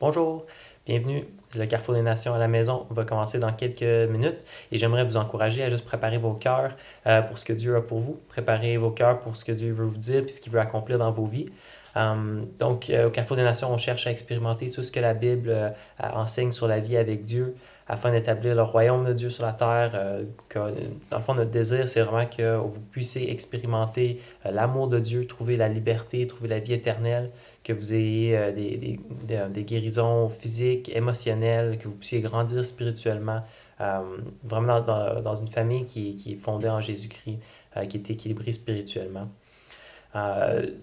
Bonjour, bienvenue. Le Carrefour des Nations à la maison va commencer dans quelques minutes et j'aimerais vous encourager à juste préparer vos cœurs pour ce que Dieu a pour vous. Préparer vos cœurs pour ce que Dieu veut vous dire et ce qu'il veut accomplir dans vos vies. Au Carrefour des Nations, on cherche à expérimenter tout ce que la Bible enseigne sur la vie avec Dieu afin d'établir le royaume de Dieu sur la terre. Dans le fond, notre désir, c'est vraiment que vous puissiez expérimenter l'amour de Dieu, trouver la liberté, trouver la vie éternelle, que vous ayez des guérisons physiques, émotionnelles, que vous puissiez grandir spirituellement, vraiment dans une famille qui est fondée en Jésus-Christ, qui est équilibrée spirituellement.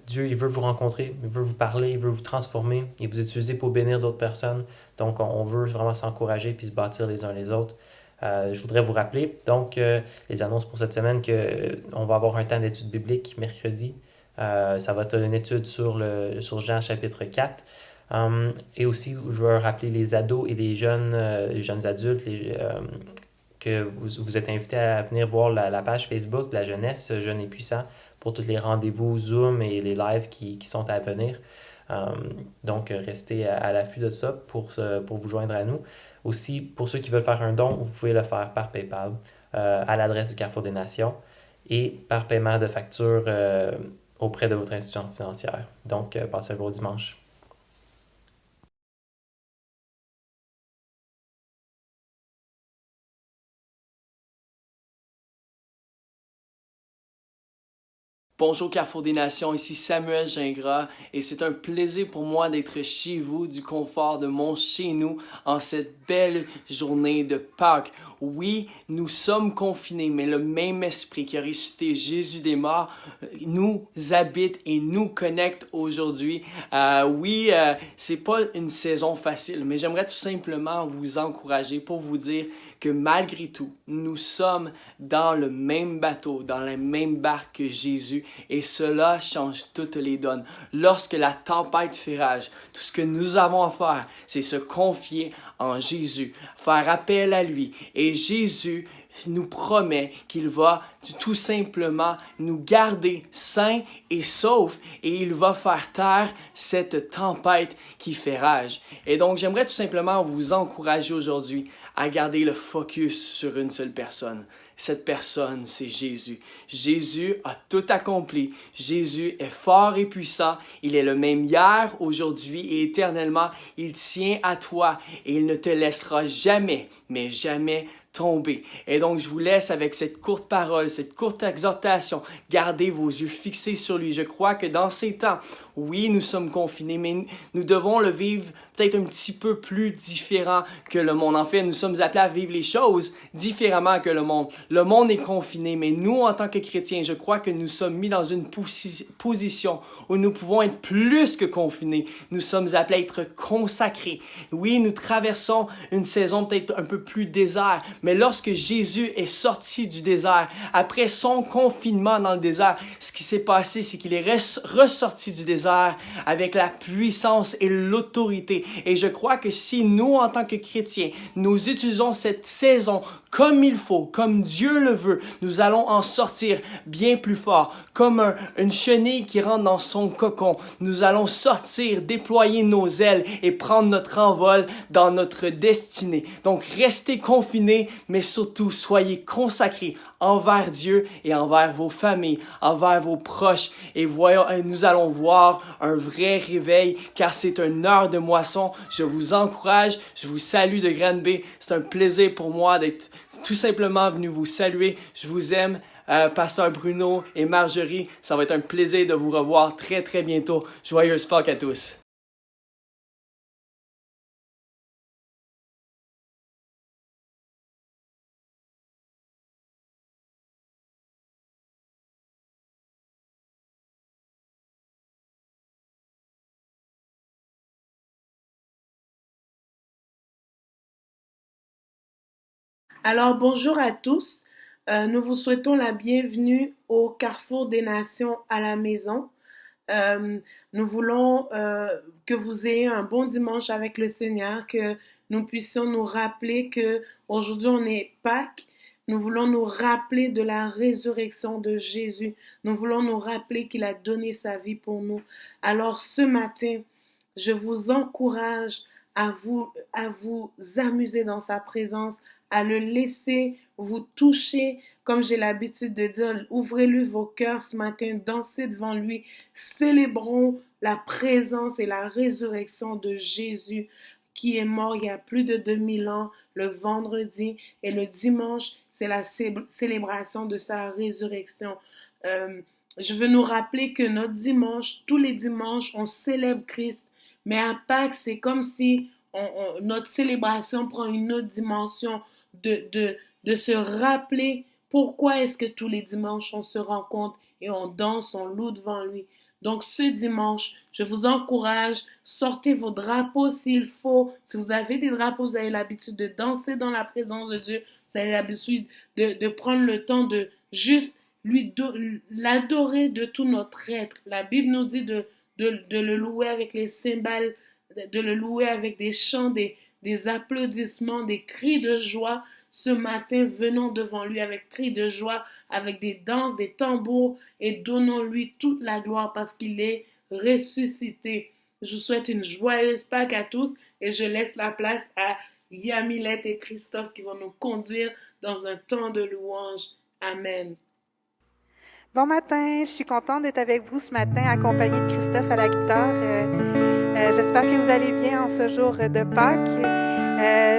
Dieu, il veut vous rencontrer, il veut vous parler, il veut vous transformer et vous utiliser pour bénir d'autres personnes. Donc, on veut vraiment s'encourager puis se bâtir les uns les autres. Je voudrais vous rappeler, donc, les annonces pour cette semaine, qu'on va avoir un temps d'études bibliques mercredi. Ça va être une étude sur Jean chapitre 4. Et aussi, je veux rappeler les ados et les jeunes adultes, que vous êtes invités à venir voir la page Facebook de la jeunesse Jeunes et Puissants pour tous les rendez-vous Zoom et les lives qui sont à venir. Donc, restez à l'affût de ça pour vous joindre à nous. Aussi, pour ceux qui veulent faire un don, vous pouvez le faire par PayPal à l'adresse du Carrefour des Nations et par paiement de facture auprès de votre institution financière. Donc, passez un beau dimanche. Bonjour Carrefour des Nations, ici Samuel Gingras et c'est un plaisir pour moi d'être chez vous, du confort de mon chez nous en cette belle journée de Pâques. Oui, nous sommes confinés, mais le même esprit qui a ressuscité Jésus des morts nous habite et nous connecte aujourd'hui. C'est pas une saison facile, mais j'aimerais tout simplement vous encourager pour vous dire que malgré tout, nous sommes dans le même bateau, dans la même barque que Jésus et cela change toutes les donnes. Lorsque la tempête fait rage, tout ce que nous avons à faire, c'est se confier en Jésus, faire appel à lui et Jésus nous promet qu'il va tout simplement nous garder sains et saufs et il va faire taire cette tempête qui fait rage. Et donc, j'aimerais tout simplement vous encourager aujourd'hui à garder le focus sur une seule personne. Cette personne, c'est Jésus. Jésus a tout accompli. Jésus est fort et puissant. Il est le même hier, aujourd'hui et éternellement. Il tient à toi et il ne te laissera jamais, mais jamais tomber. Et donc, je vous laisse avec cette courte parole, cette courte exhortation. Gardez vos yeux fixés sur lui. Je crois que dans ces temps, oui, nous sommes confinés, mais nous devons le vivre peut-être un petit peu plus différent que le monde. En fait, nous sommes appelés à vivre les choses différemment que le monde. Le monde est confiné, mais nous, en tant que chrétiens, je crois que nous sommes mis dans une position où nous pouvons être plus que confinés. Nous sommes appelés à être consacrés. Oui, nous traversons une saison peut-être un peu plus désert, mais lorsque Jésus est sorti du désert, après son confinement dans le désert, ce qui s'est passé, c'est qu'il est ressorti du désert avec la puissance et l'autorité. Et je crois que si nous, en tant que chrétiens, nous utilisons cette saison comme il faut, comme Dieu le veut, nous allons en sortir bien plus fort. Comme une chenille qui rentre dans son cocon, nous allons sortir, déployer nos ailes et prendre notre envol dans notre destinée. Donc, restez confinés, mais surtout, soyez consacrés envers Dieu et envers vos familles, envers vos proches. Et nous allons voir un vrai réveil, car c'est une heure de moisson. Je vous encourage, je vous salue de Granby. C'est un plaisir pour moi d'être tout simplement venu vous saluer. Je vous aime, Pasteur Bruno et Marjorie. Ça va être un plaisir de vous revoir très très bientôt. Joyeuse Pâques à tous. Alors, bonjour à tous. Nous vous souhaitons la bienvenue au Carrefour des Nations à la maison. Nous voulons que vous ayez un bon dimanche avec le Seigneur, que nous puissions nous rappeler que aujourd'hui on est Pâques. Nous voulons nous rappeler de la résurrection de Jésus. Nous voulons nous rappeler qu'il a donné sa vie pour nous. Alors ce matin, je vous encourage à vous amuser dans sa présence, à le laisser vous toucher, comme j'ai l'habitude de dire, ouvrez-lui vos cœurs ce matin, dansez devant lui, célébrons la présence et la résurrection de Jésus qui est mort il y a plus de 2000 ans, le vendredi, et le dimanche, c'est la célébration de sa résurrection. Euh, je veux nous rappeler que notre dimanche, tous les dimanches, on célèbre Christ, mais à Pâques, c'est comme si notre célébration prend une autre dimension de se rappeler pourquoi est-ce que tous les dimanches on se rencontre et on danse, on loue devant lui. Donc ce dimanche, je vous encourage, sortez vos drapeaux s'il faut. Si vous avez des drapeaux, vous avez l'habitude de danser dans la présence de Dieu. Vous avez l'habitude de prendre le temps de juste l'adorer de tout notre être. La Bible nous dit de le louer avec les cymbales, de le louer avec des chants, des applaudissements, des cris de joie. Ce matin, venons devant lui avec cris de joie, avec des danses, des tambours, et donnons-lui toute la gloire parce qu'il est ressuscité. Je vous souhaite une joyeuse Pâques à tous et je laisse la place à Yamilette et Christophe qui vont nous conduire dans un temps de louange. Amen. Bon matin, je suis contente d'être avec vous ce matin, accompagnée de Christophe à la guitare. J'espère que vous allez bien en ce jour de Pâques.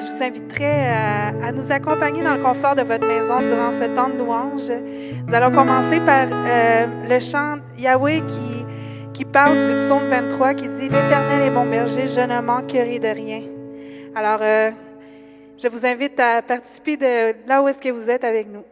Je vous inviterai à nous accompagner dans le confort de votre maison durant ce temps de louange. Nous allons commencer par le chant Yahweh qui parle du psaume 23 qui dit « L'Éternel est mon berger, je ne manquerai de rien ». Alors, je vous invite à participer de là où est-ce que vous êtes avec nous.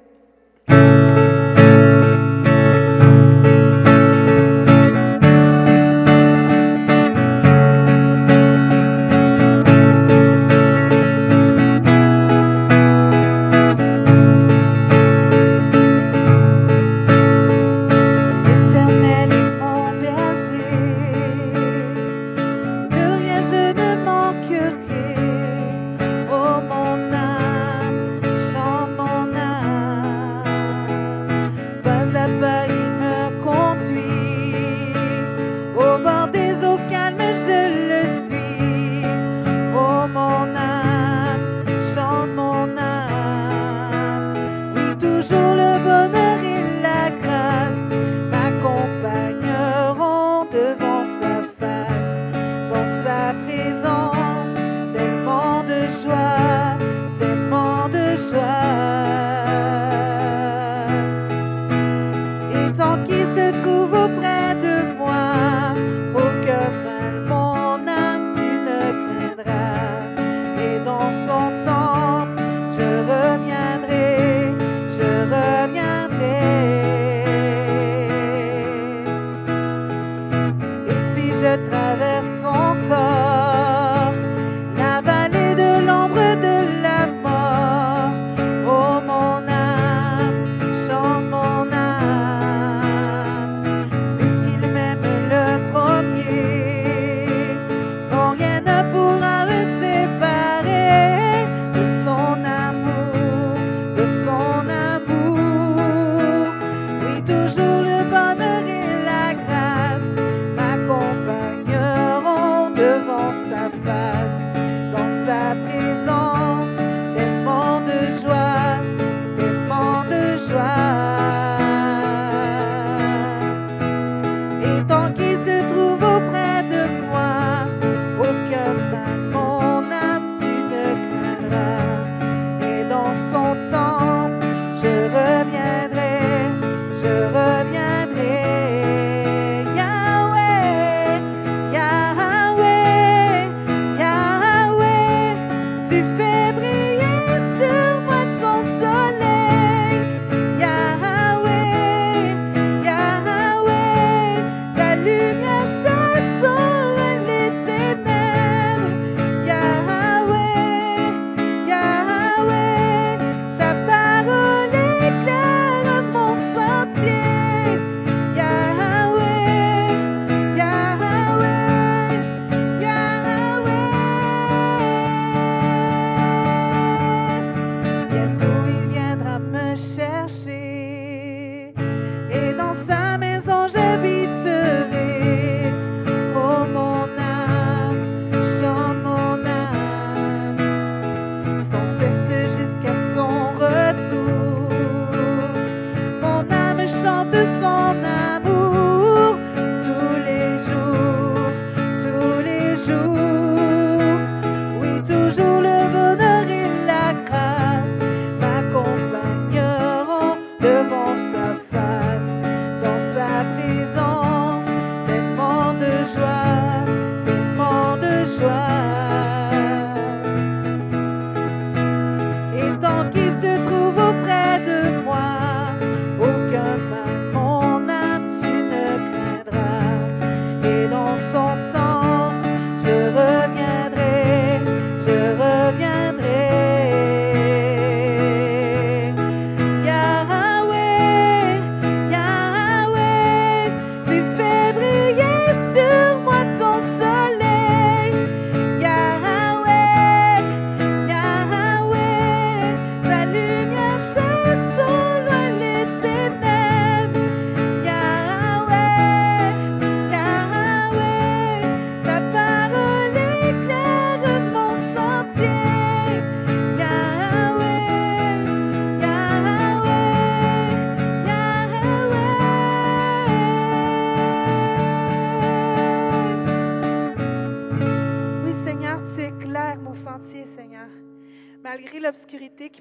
Malgré l'obscurité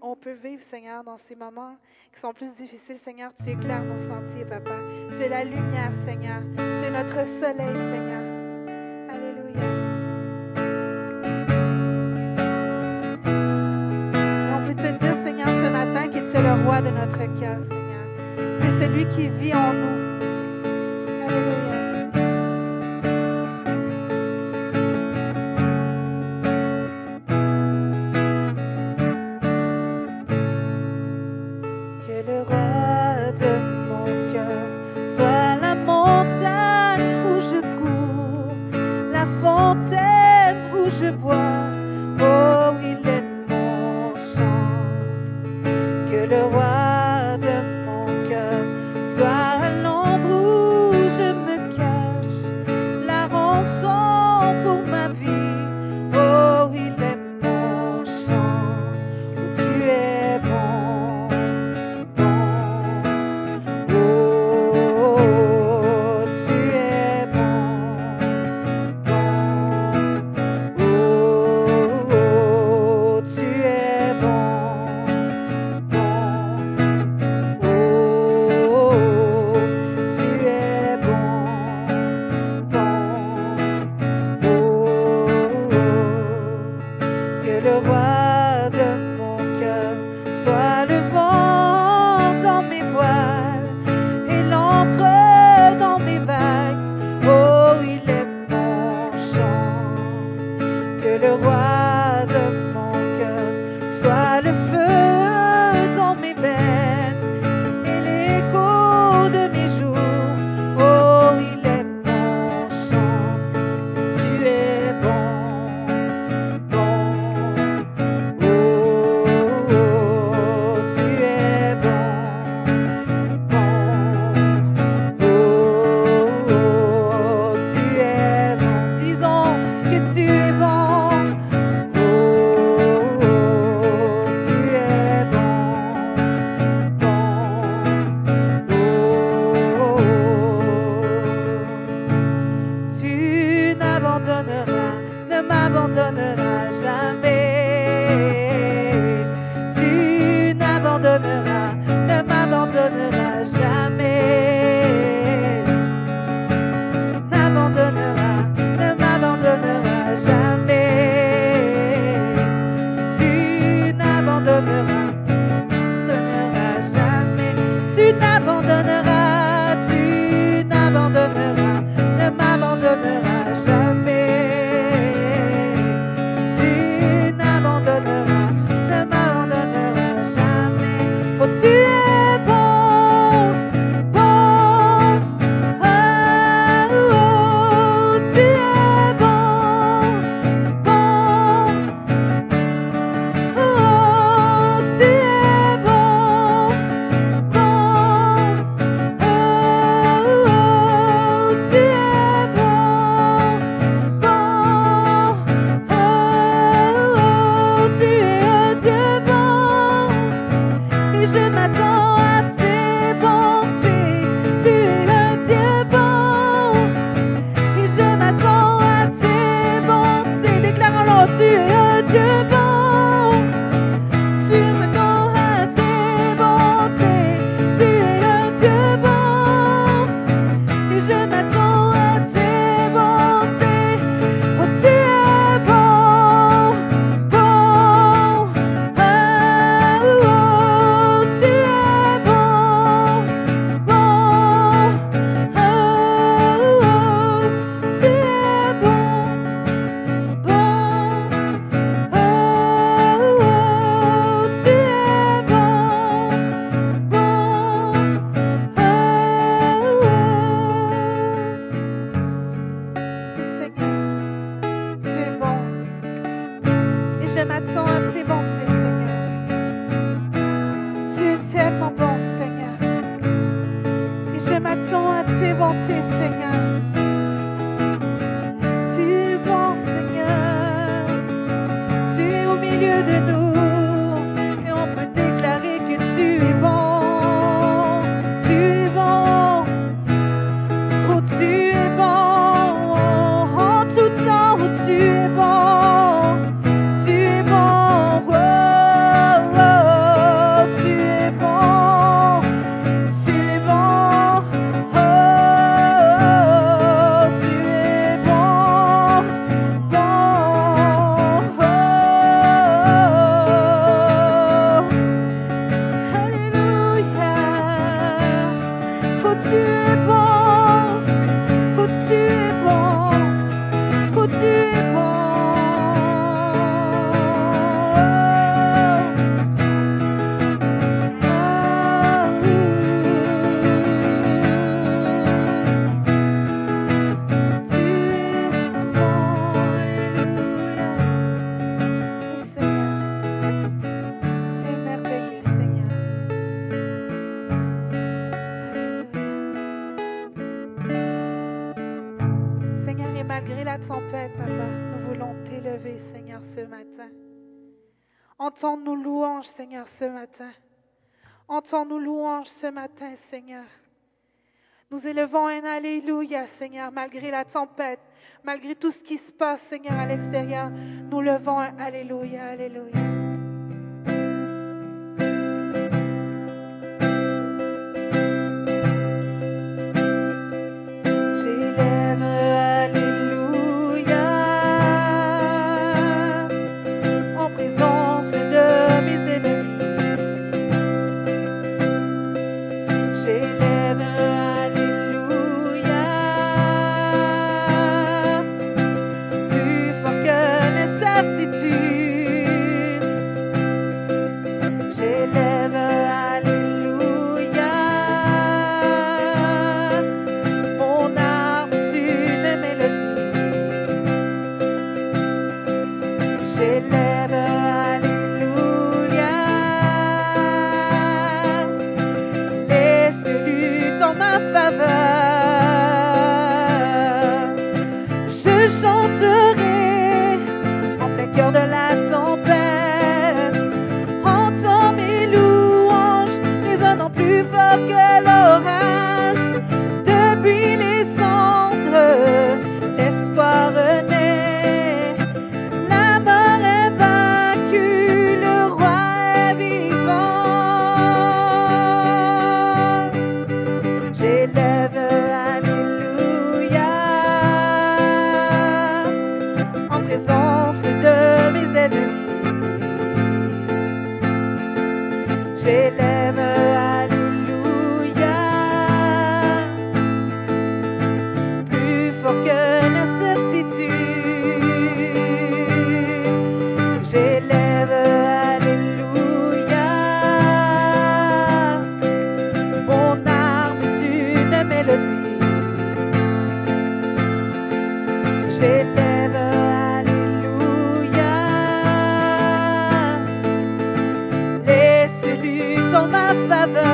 on peut vivre, Seigneur, dans ces moments qui sont plus difficiles, Seigneur, tu éclaires nos sentiers, Papa. Tu es la lumière, Seigneur. Tu es notre soleil, Seigneur. Alléluia. Et on peut te dire, Seigneur, ce matin que tu es le roi de notre cœur, Seigneur. Tu es celui qui vit en nous. Alléluia. milieu de nous et on peut déclarer que tu es bon, tu es bon, oh tu es bon, oh, en tout temps, oh, tu es bon, tu es bon, oh, oh, tu es bon, tu es bon, oh, tu es bon, bon, alléluia, oh tu es bon, oh tu es bon, oh tu es tu es merveilleux, Seigneur. Alléluia. Seigneur, et malgré la tempête, Papa, nous voulons t'élever, Seigneur, ce matin. Entends nos louanges, Seigneur, ce matin. Entends nos louanges ce matin, Seigneur. Nous élevons un Alléluia, Seigneur, malgré la tempête, malgré tout ce qui se passe, Seigneur, à l'extérieur. Nous levons un Alléluia, Alléluia. J'élève un Alléluia en présence de mes ennemis. J'élève un Alléluia plus fort que les certitudes. J'élève un Alléluia, mon âme d'une mélodie. J'élève un Alléluia, les cellules en ma faveur. Je chanterai en plein cœur de la tempête. Entends mes louanges résonnant plus fort que l'orage. Depuis les cendres, l'espoir renaît. La mort est vaincue, le roi est vivant. J'élève Alléluia en présence de mes ennemis. J'élève Alléluia plus fort que l'incertitude. J'élève Alléluia, mon arme d'une mélodie. J'élève Alléluia, les cellules en ma faveur.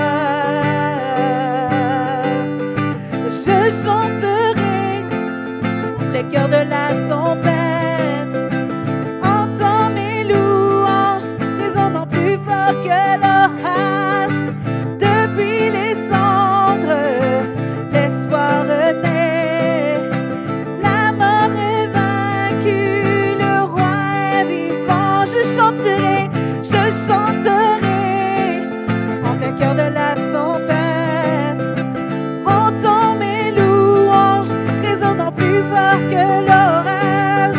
Je chanterai les cœurs de la tempête. Entends mes louanges résonnant plus fort que l'orage. Depuis les cendres, l'espoir renaît. La mort est vaincue, le roi est vivant. Je chanterai en plein cœur de la tempête. Entends mes louanges résonnant plus fort que l'orage.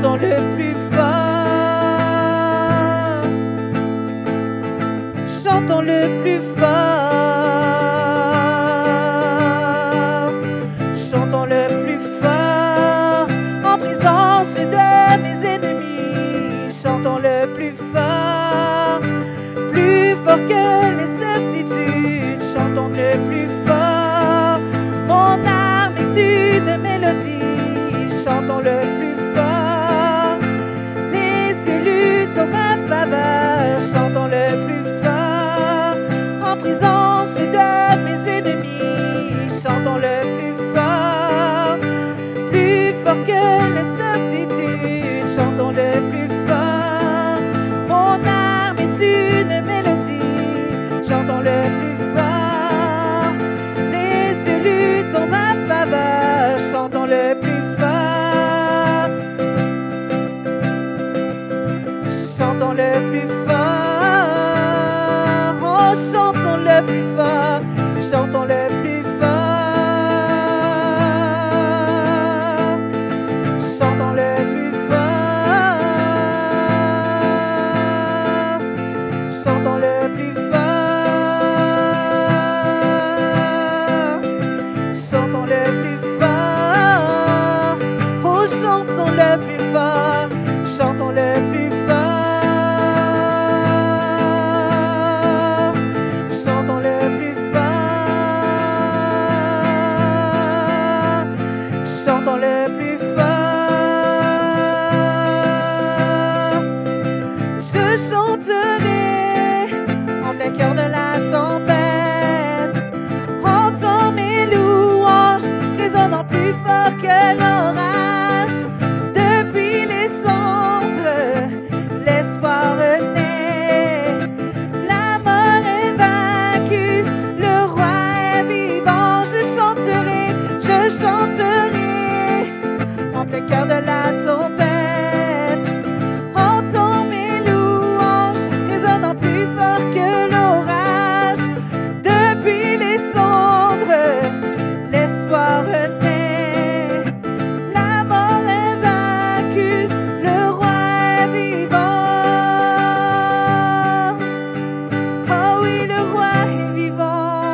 chantons le plus fort, chantons le plus fort, chantons le plus fort, en présence de mes ennemis, chantons le plus fort que les certitudes, chantons le plus fort, mon âme est une mélodie, chantons le plus fort, les cieux luttent en ma faveur, chantons le plus fort, en présence de mes ennemis, chantons le plus fort que les certitudes, chantons le plus fort, mon âme est une mélodie, chantons le plus fort, les cieux luttent en ma faveur, chantons le plus fort, chantons le plus fort, oh, chantons le plus fort, chantons le plus fort, chantons le plus fort, chantons le plus fort, chantons le plus fort, oh, chantons le plus fort, chantons le plus fort, chantons le plus fort, chantons le plus fort. Je chanterai en plein cœur de la tempête, entends mes louanges résonnant plus fort que l'orage. Depuis les cendres, l'espoir renaît, la mort est vaincue, le roi est vivant. Je chanterai en plein cœur de la tempête, entends mes louanges résonnant plus fort que l'orage. Depuis les cendres, l'espoir renaît, la mort est vaincue, le roi est vivant. Oh oui, le roi est vivant,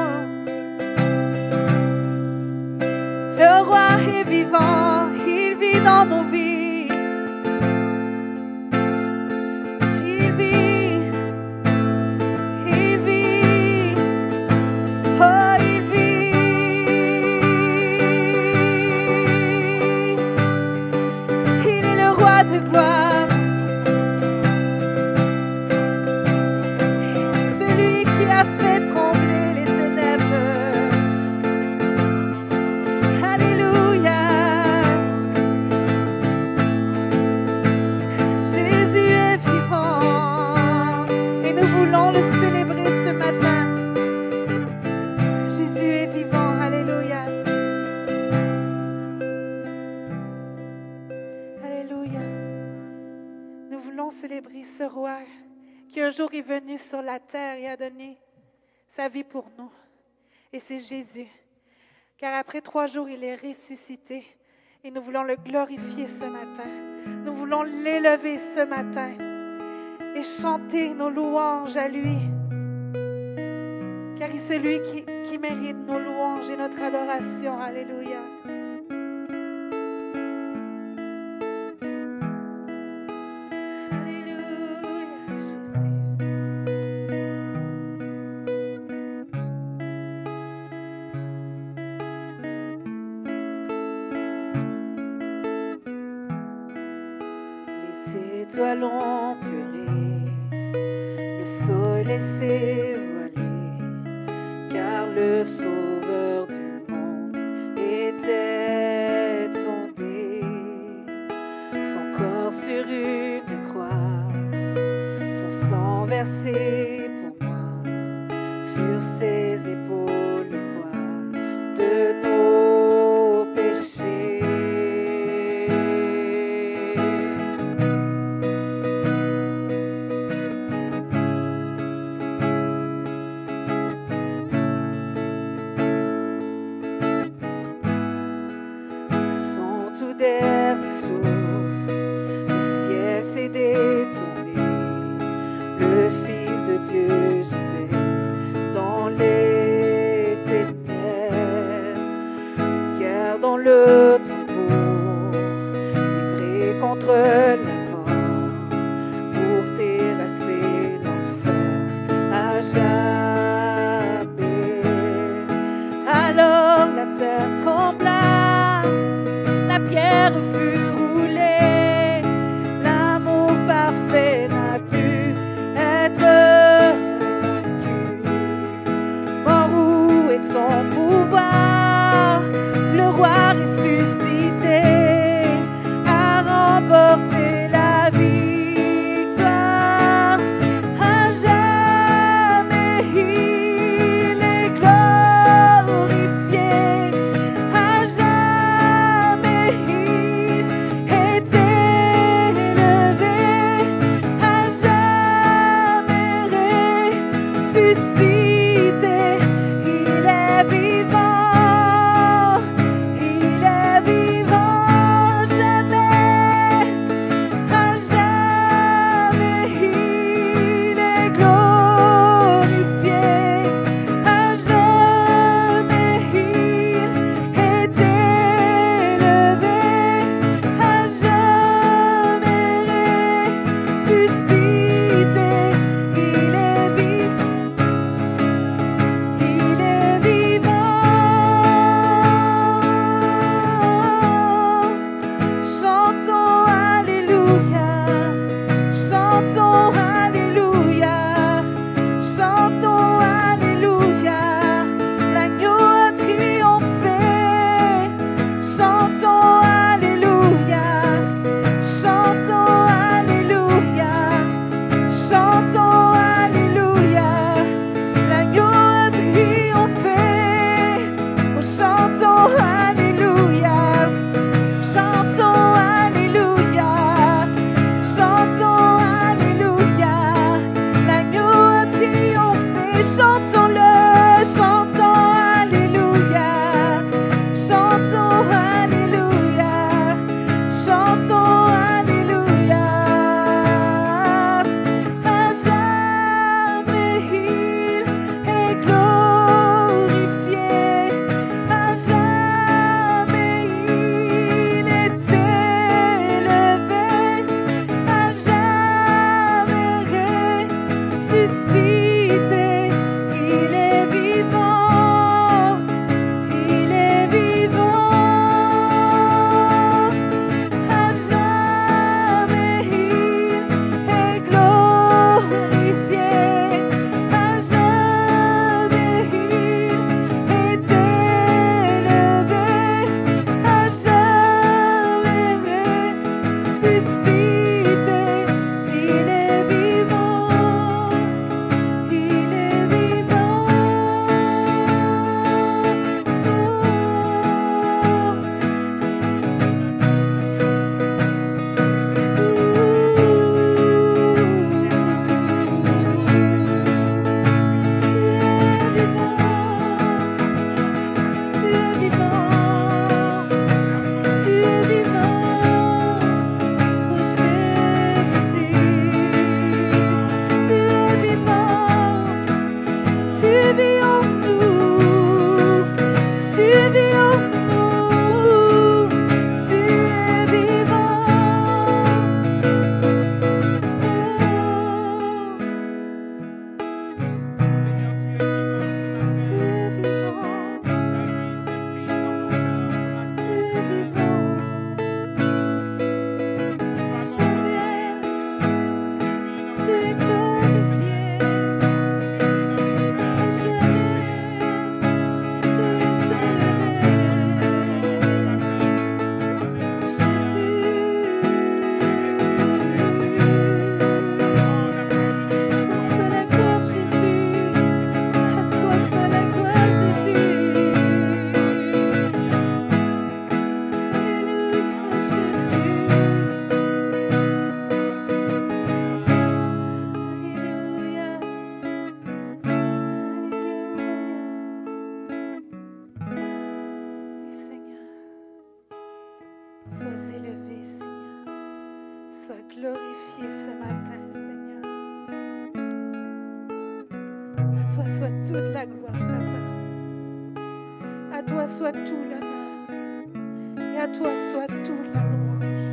le roi est vivant, il vit dans nos vies, il vit, oh il vit, il est le roi de gloire, celui qui a fait trembler les ténèbres. Alléluia. Jésus est vivant et nous voulons le célébrer ce matin. Jésus est vivant, alléluia. Alléluia. Nous voulons célébrer ce roi qui un jour est venu sur la terre et a donné sa vie pour nous. Et c'est Jésus. Car après 3 jours, il est ressuscité. Et nous voulons le glorifier ce matin. Nous voulons l'élever ce matin et chanter nos louanges à lui. Car c'est lui qui mérite nos louanges et notre adoration. Alléluia. Alléluia, Jésus. Les étoiles ont pleuré, le soleil s'est voilé, car le Sauveur du monde était tombé. Son corps sur une croix, son sang versé pour moi, sur ses épaules le poids de nos péchés. Son tout dernier souffle contre la mort pour terrasser l'enfer à jamais. Alors la terre trembla, la pierre fut roulée, l'amour parfait n'a pu être vaincu. Mort, où est son pouvoir? Le roi ressuscité a remporté la victoire. À jamais il est glorifié, à jamais il est élevé, à jamais ressuscité. Il est vivant, jamais, à jamais il est glorifié, à jamais il est élevé, à jamais ressuscité. Il est vivant. Chantons Alléluia, chantons Alléluia, chantons Alléluia, l'agneau a triomphé. Chantons Alléluia, chantons Alléluia, chantons Alléluia, l'agneau a triomphé. Oh, chantons Alléluia, chantons Alléluia, chantons Alléluia, l'agneau a triomphé. Chantons-le, chantons Alléluia, chantons Alléluia, chantons Alléluia. À jamais il est glorifié, à jamais il est élevé, à jamais ressuscité. Il est vivant, il est vivant. À jamais il est glorifié, à jamais il est élevé, à jamais ressuscité. Il est vivant, il est vivant. glorifié ce matin, Seigneur. À toi soit toute la gloire, Papa. À toi soit tout l'honneur. Et à toi soit toute la louange.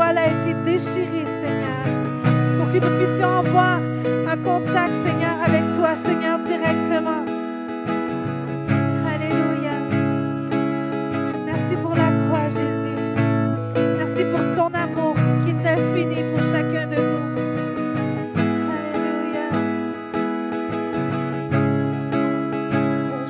voile a été déchiré, Seigneur, pour que nous puissions avoir un contact, Seigneur, avec toi, Seigneur, directement. Alléluia. Merci pour la croix, Jésus. Merci pour ton amour qui est infini pour chacun de nous. Alléluia. Oh,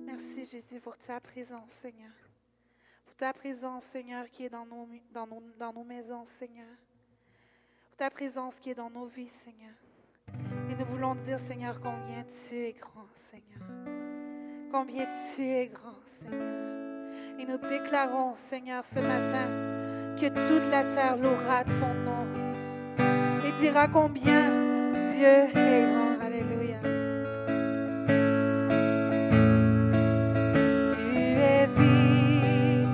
merci, Jésus, pour ta présence, Seigneur. Pour ta présence, Seigneur, qui est dans nos maisons, Seigneur. Pour ta présence qui est dans nos vies, Seigneur. Et nous voulons dire, Seigneur, combien tu es grand, Seigneur. Combien tu es grand, Seigneur. Et nous déclarons, Seigneur, ce matin, que toute la terre louera son nom et dira combien Dieu est grand. Alléluia. Tu es vie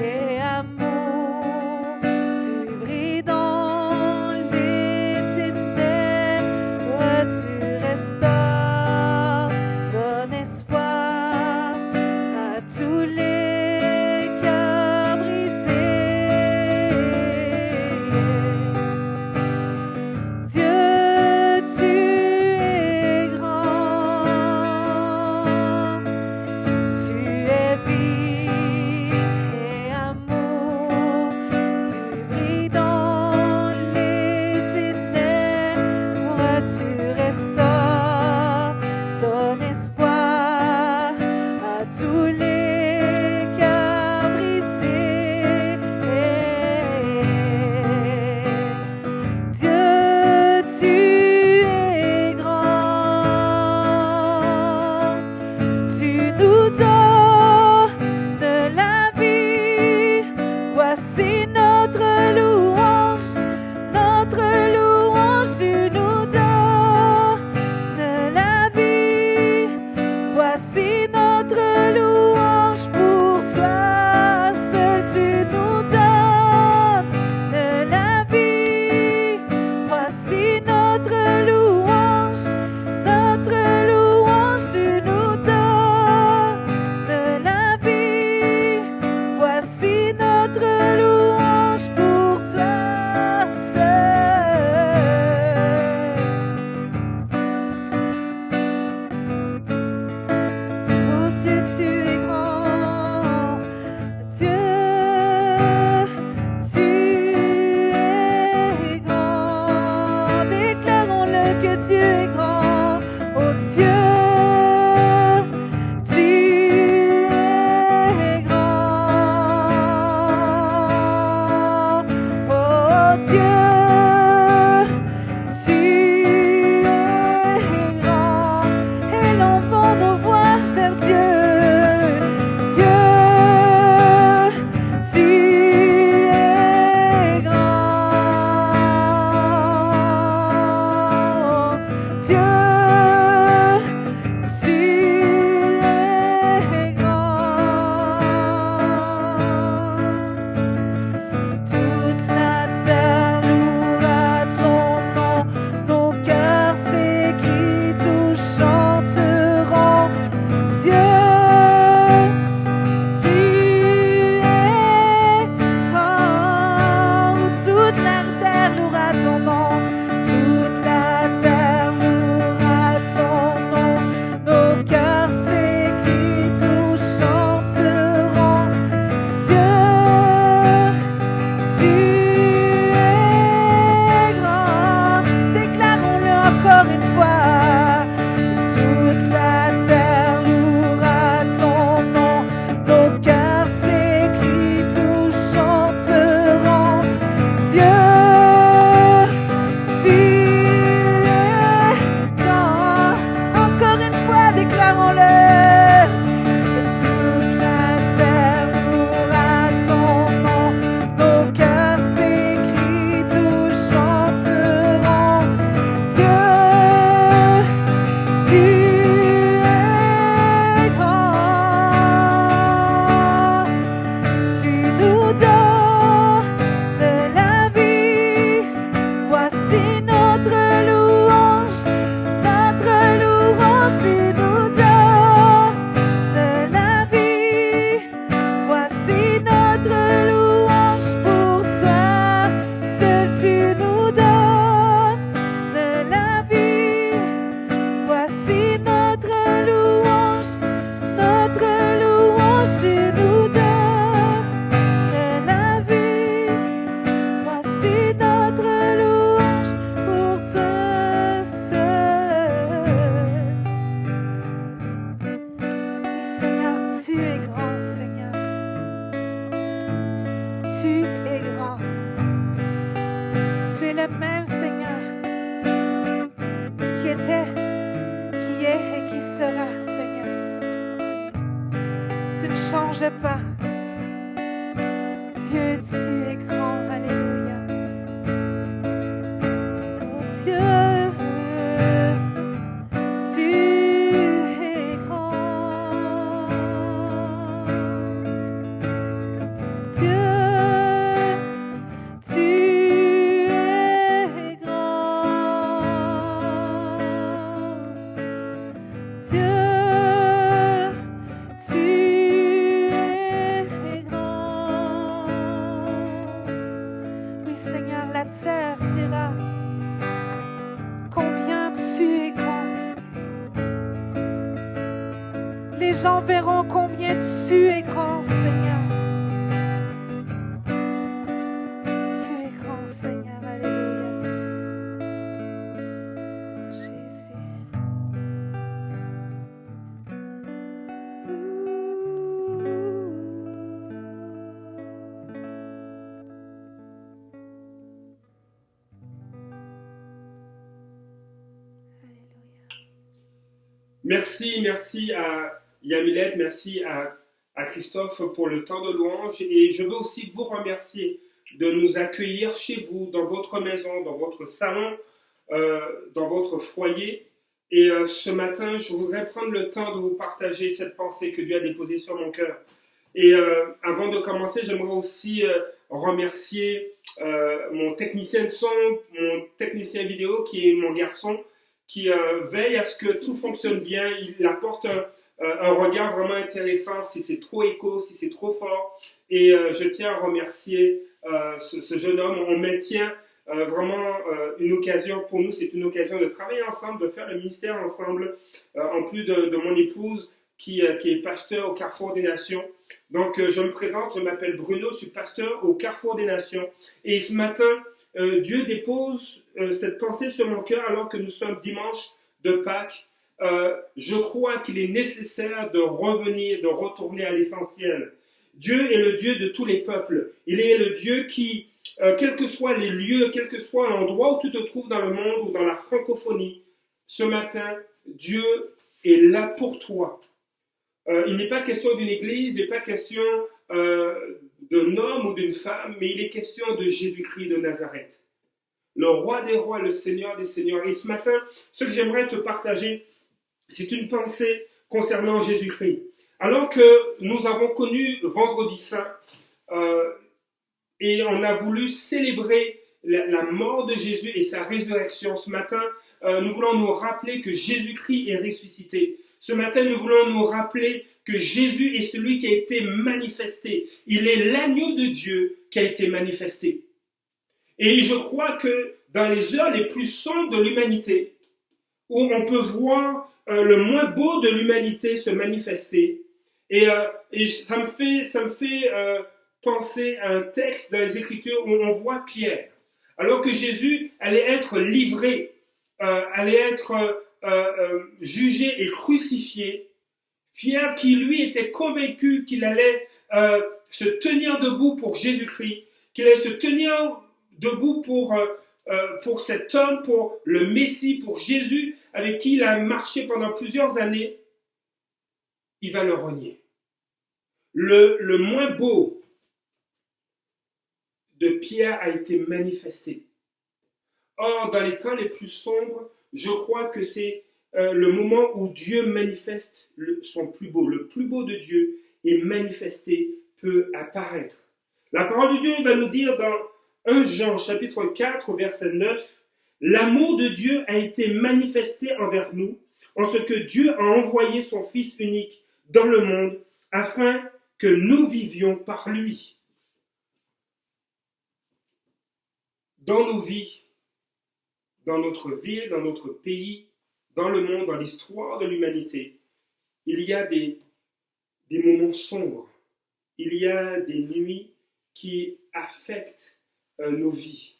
et amour, tu brilles dans les ténèbres, tu restaures, donnes espoir à tous les cœurs brisés. Dieu, tu tu ne changes pas. Dieu, tu es grand, alléluia. Oh Dieu, tu es grand. Dieu, tu es grand. Dieu, tu es grand. Oui, Seigneur, la terre dira combien tu es grand. Les gens verront combien tu es grand, Seigneur. Tu es grand, Seigneur, alléluia. Oh, Jésus. Merci à Yamilette, merci à Christophe pour le temps de louange et je veux aussi vous remercier de nous accueillir chez vous, dans votre maison, dans votre salon, dans votre foyer. Et ce matin, je voudrais prendre le temps de vous partager cette pensée que Dieu a déposée sur mon cœur. Et avant de commencer, j'aimerais aussi remercier mon technicien de son, mon technicien vidéo qui est mon garçon, qui veille à ce que tout fonctionne bien. Il apporte un regard vraiment intéressant, si c'est trop écho, si c'est trop fort. Et je tiens à remercier ce jeune homme. On maintient vraiment une occasion, pour nous, c'est une occasion de travailler ensemble, de faire le ministère ensemble, en plus de mon épouse qui est pasteur au Carrefour des Nations. Donc, je me présente, je m'appelle Bruno, je suis pasteur au Carrefour des Nations. Et ce matin, Dieu dépose cette pensée sur mon cœur alors que nous sommes dimanche de Pâques. Je crois qu'il est nécessaire de revenir, de retourner à l'essentiel. Dieu est le Dieu de tous les peuples. Il est le Dieu qui, quels que soient les lieux, quel que soit l'endroit où tu te trouves dans le monde ou dans la francophonie, ce matin, Dieu est là pour toi. Il n'est pas question d'une église, il n'est pas question d'un homme ou d'une femme, mais il est question de Jésus-Christ de Nazareth, le roi des rois, le Seigneur des seigneurs. Et ce matin, ce que j'aimerais te partager, c'est une pensée concernant Jésus-Christ. Alors que nous avons connu Vendredi Saint, et on a voulu célébrer la mort de Jésus et sa résurrection, ce matin, nous voulons nous rappeler que Jésus-Christ est ressuscité. Ce matin, nous voulons nous rappeler que Jésus est celui qui a été manifesté. Il est l'agneau de Dieu qui a été manifesté. Et je crois que dans les heures les plus sombres de l'humanité, où on peut voir le moins beau de l'humanité se manifester, et ça me fait penser à un texte dans les Écritures où on voit Pierre. Alors que Jésus allait être livré, allait être jugé et crucifié, Pierre, qui lui était convaincu qu'il allait se tenir debout pour Jésus-Christ, qu'il allait se tenir debout pour cet homme, pour le Messie, pour Jésus, avec qui il a marché pendant plusieurs années, il va le renier. Le moins beau de Pierre a été manifesté. Or, dans les temps les plus sombres, je crois que c'est le moment où Dieu manifeste son plus beau. Le plus beau de Dieu est manifesté, peut apparaître. La parole de Dieu va nous dire dans 1 Jean chapitre 4 verset 9, « L'amour de Dieu a été manifesté envers nous, en ce que Dieu a envoyé son Fils unique dans le monde, afin que nous vivions par lui. » Dans nos vies, dans notre ville, dans notre pays, dans le monde, dans l'histoire de l'humanité, il y a des moments sombres, il y a des nuits qui affectent nos vies.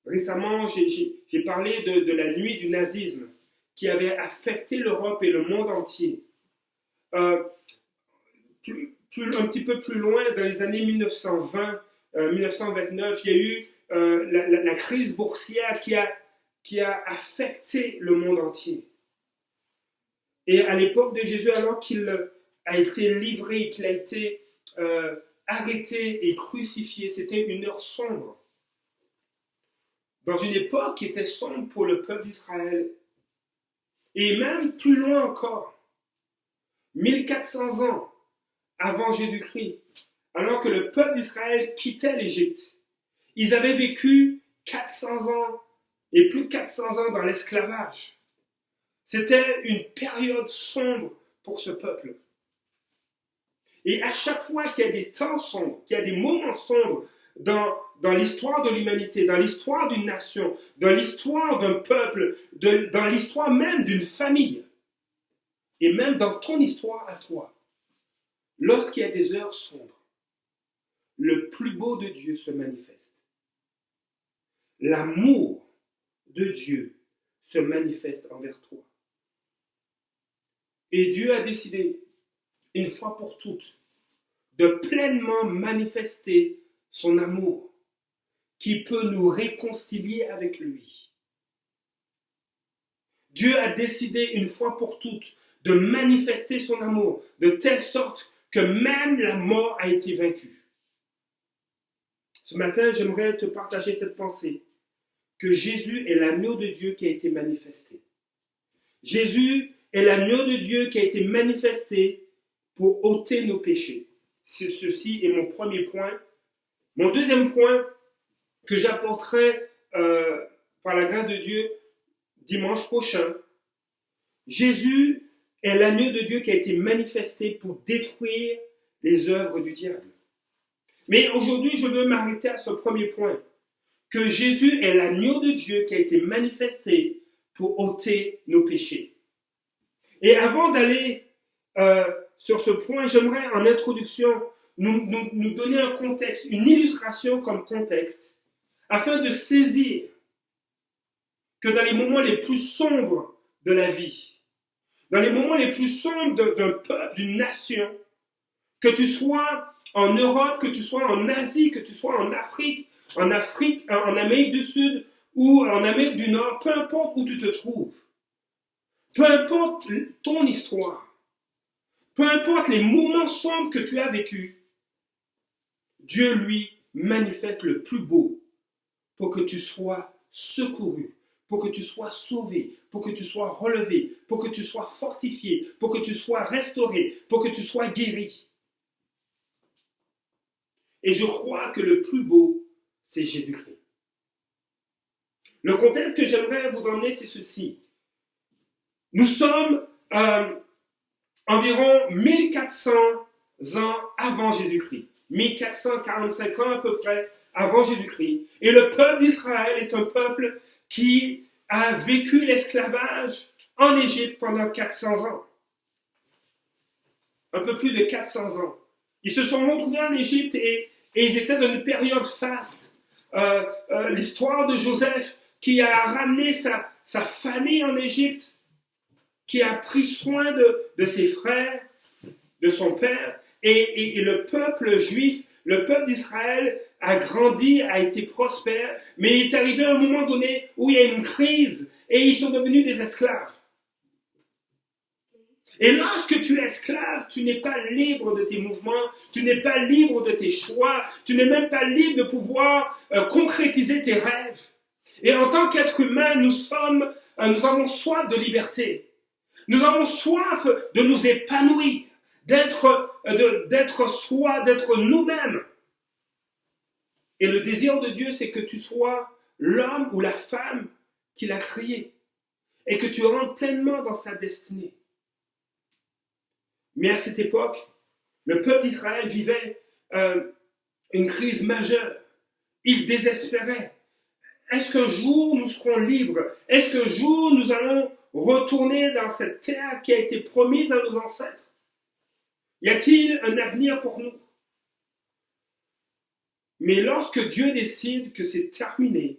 Récemment, j'ai parlé de la nuit du nazisme qui avait affecté l'Europe et le monde entier. Un petit peu plus loin, dans les années 1920, 1929, il y a eu la crise boursière qui a affecté le monde entier. Et à l'époque de Jésus, alors qu'il a été livré, qu'il a été arrêté et crucifié, c'était une heure sombre. Dans une époque qui était sombre pour le peuple d'Israël. Et même plus loin encore, 1400 ans avant Jésus-Christ, alors que le peuple d'Israël quittait l'Égypte, ils avaient vécu 400 ans et plus de 400 ans dans l'esclavage. C'était une période sombre pour ce peuple. Et à chaque fois qu'il y a des temps sombres, qu'il y a des moments sombres dans l'histoire de l'humanité, dans l'histoire d'une nation, dans l'histoire d'un peuple, dans l'histoire même d'une famille, et même dans ton histoire à toi, lorsqu'il y a des heures sombres, le plus beau de Dieu se manifeste. L'amour de Dieu se manifeste envers toi. Et Dieu a décidé, une fois pour toutes, de pleinement manifester son amour, qui peut nous réconcilier avec lui. Dieu a décidé, une fois pour toutes, de manifester son amour, de telle sorte que même la mort a été vaincue. Ce matin, j'aimerais te partager cette pensée, que Jésus est l'agneau de Dieu qui a été manifesté. Jésus est l'agneau de Dieu qui a été manifesté pour ôter nos péchés. Ceci est mon premier point. Mon deuxième point que j'apporterai par la grâce de Dieu dimanche prochain, Jésus est l'agneau de Dieu qui a été manifesté pour détruire les œuvres du diable. Mais aujourd'hui, je veux m'arrêter à ce premier point, que Jésus est l'agneau de Dieu qui a été manifesté pour ôter nos péchés. Et avant d'aller sur ce point, j'aimerais en introduction nous donner un contexte, une illustration comme contexte, afin de saisir que dans les moments les plus sombres de la vie, dans les moments les plus sombres d'un peuple, d'une nation, que tu sois en Europe, que tu sois en Asie, que tu sois en Afrique, en Amérique du Sud ou en Amérique du Nord, peu importe où tu te trouves, peu importe ton histoire, peu importe les moments sombres que tu as vécus, Dieu, lui, manifeste le plus beau pour que tu sois secouru, pour que tu sois sauvé, pour que tu sois relevé, pour que tu sois fortifié, pour que tu sois restauré, pour que tu sois guéri. Et je crois que le plus beau, c'est Jésus-Christ. Le contexte que j'aimerais vous emmener, c'est ceci. Nous sommes environ 1400 ans avant Jésus-Christ. 1445 ans à peu près avant Jésus-Christ. Et le peuple d'Israël est un peuple qui a vécu l'esclavage en Égypte pendant 400 ans. Un peu plus de 400 ans. Ils se sont retrouvés en Égypte et ils étaient dans une période faste. L'histoire de Joseph qui a ramené sa famille en Égypte, qui a pris soin de ses frères, de son père, et le peuple juif, le peuple d'Israël a grandi, a été prospère, mais il est arrivé à un moment donné où il y a une crise et ils sont devenus des esclaves. Et lorsque tu es esclave, tu n'es pas libre de tes mouvements, tu n'es pas libre de tes choix, tu n'es même pas libre de pouvoir concrétiser tes rêves. Et en tant qu'être humain, nous avons soif de liberté. Nous avons soif de nous épanouir, d'être soi, d'être nous-mêmes. Et le désir de Dieu, c'est que tu sois l'homme ou la femme qu'il a créé et que tu rentres pleinement dans sa destinée. Mais à cette époque, le peuple d'Israël vivait une crise majeure. Il désespérait. Est-ce qu'un jour nous serons libres? Est-ce qu'un jour nous allons retourner dans cette terre qui a été promise à nos ancêtres? Y a-t-il un avenir pour nous? Mais lorsque Dieu décide que c'est terminé,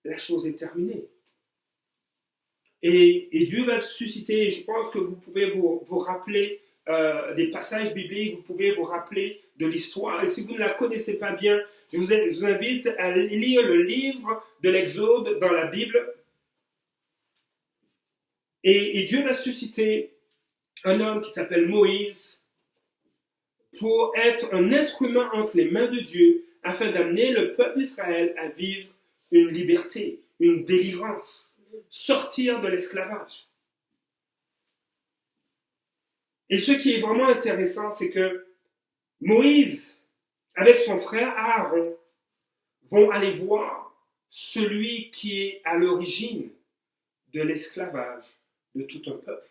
la chose est terminée. Et Dieu va susciter, et je pense que vous pouvez vous rappeler des passages bibliques, vous pouvez vous rappeler de l'histoire. Et si vous ne la connaissez pas bien, je vous invite à lire le livre de l'Exode dans la Bible. Et Dieu va susciter un homme qui s'appelle Moïse pour être un instrument entre les mains de Dieu afin d'amener le peuple d'Israël à vivre une liberté, une délivrance, sortir de l'esclavage. Et ce qui est vraiment intéressant, c'est que Moïse, avec son frère Aaron, vont aller voir celui qui est à l'origine de l'esclavage de tout un peuple.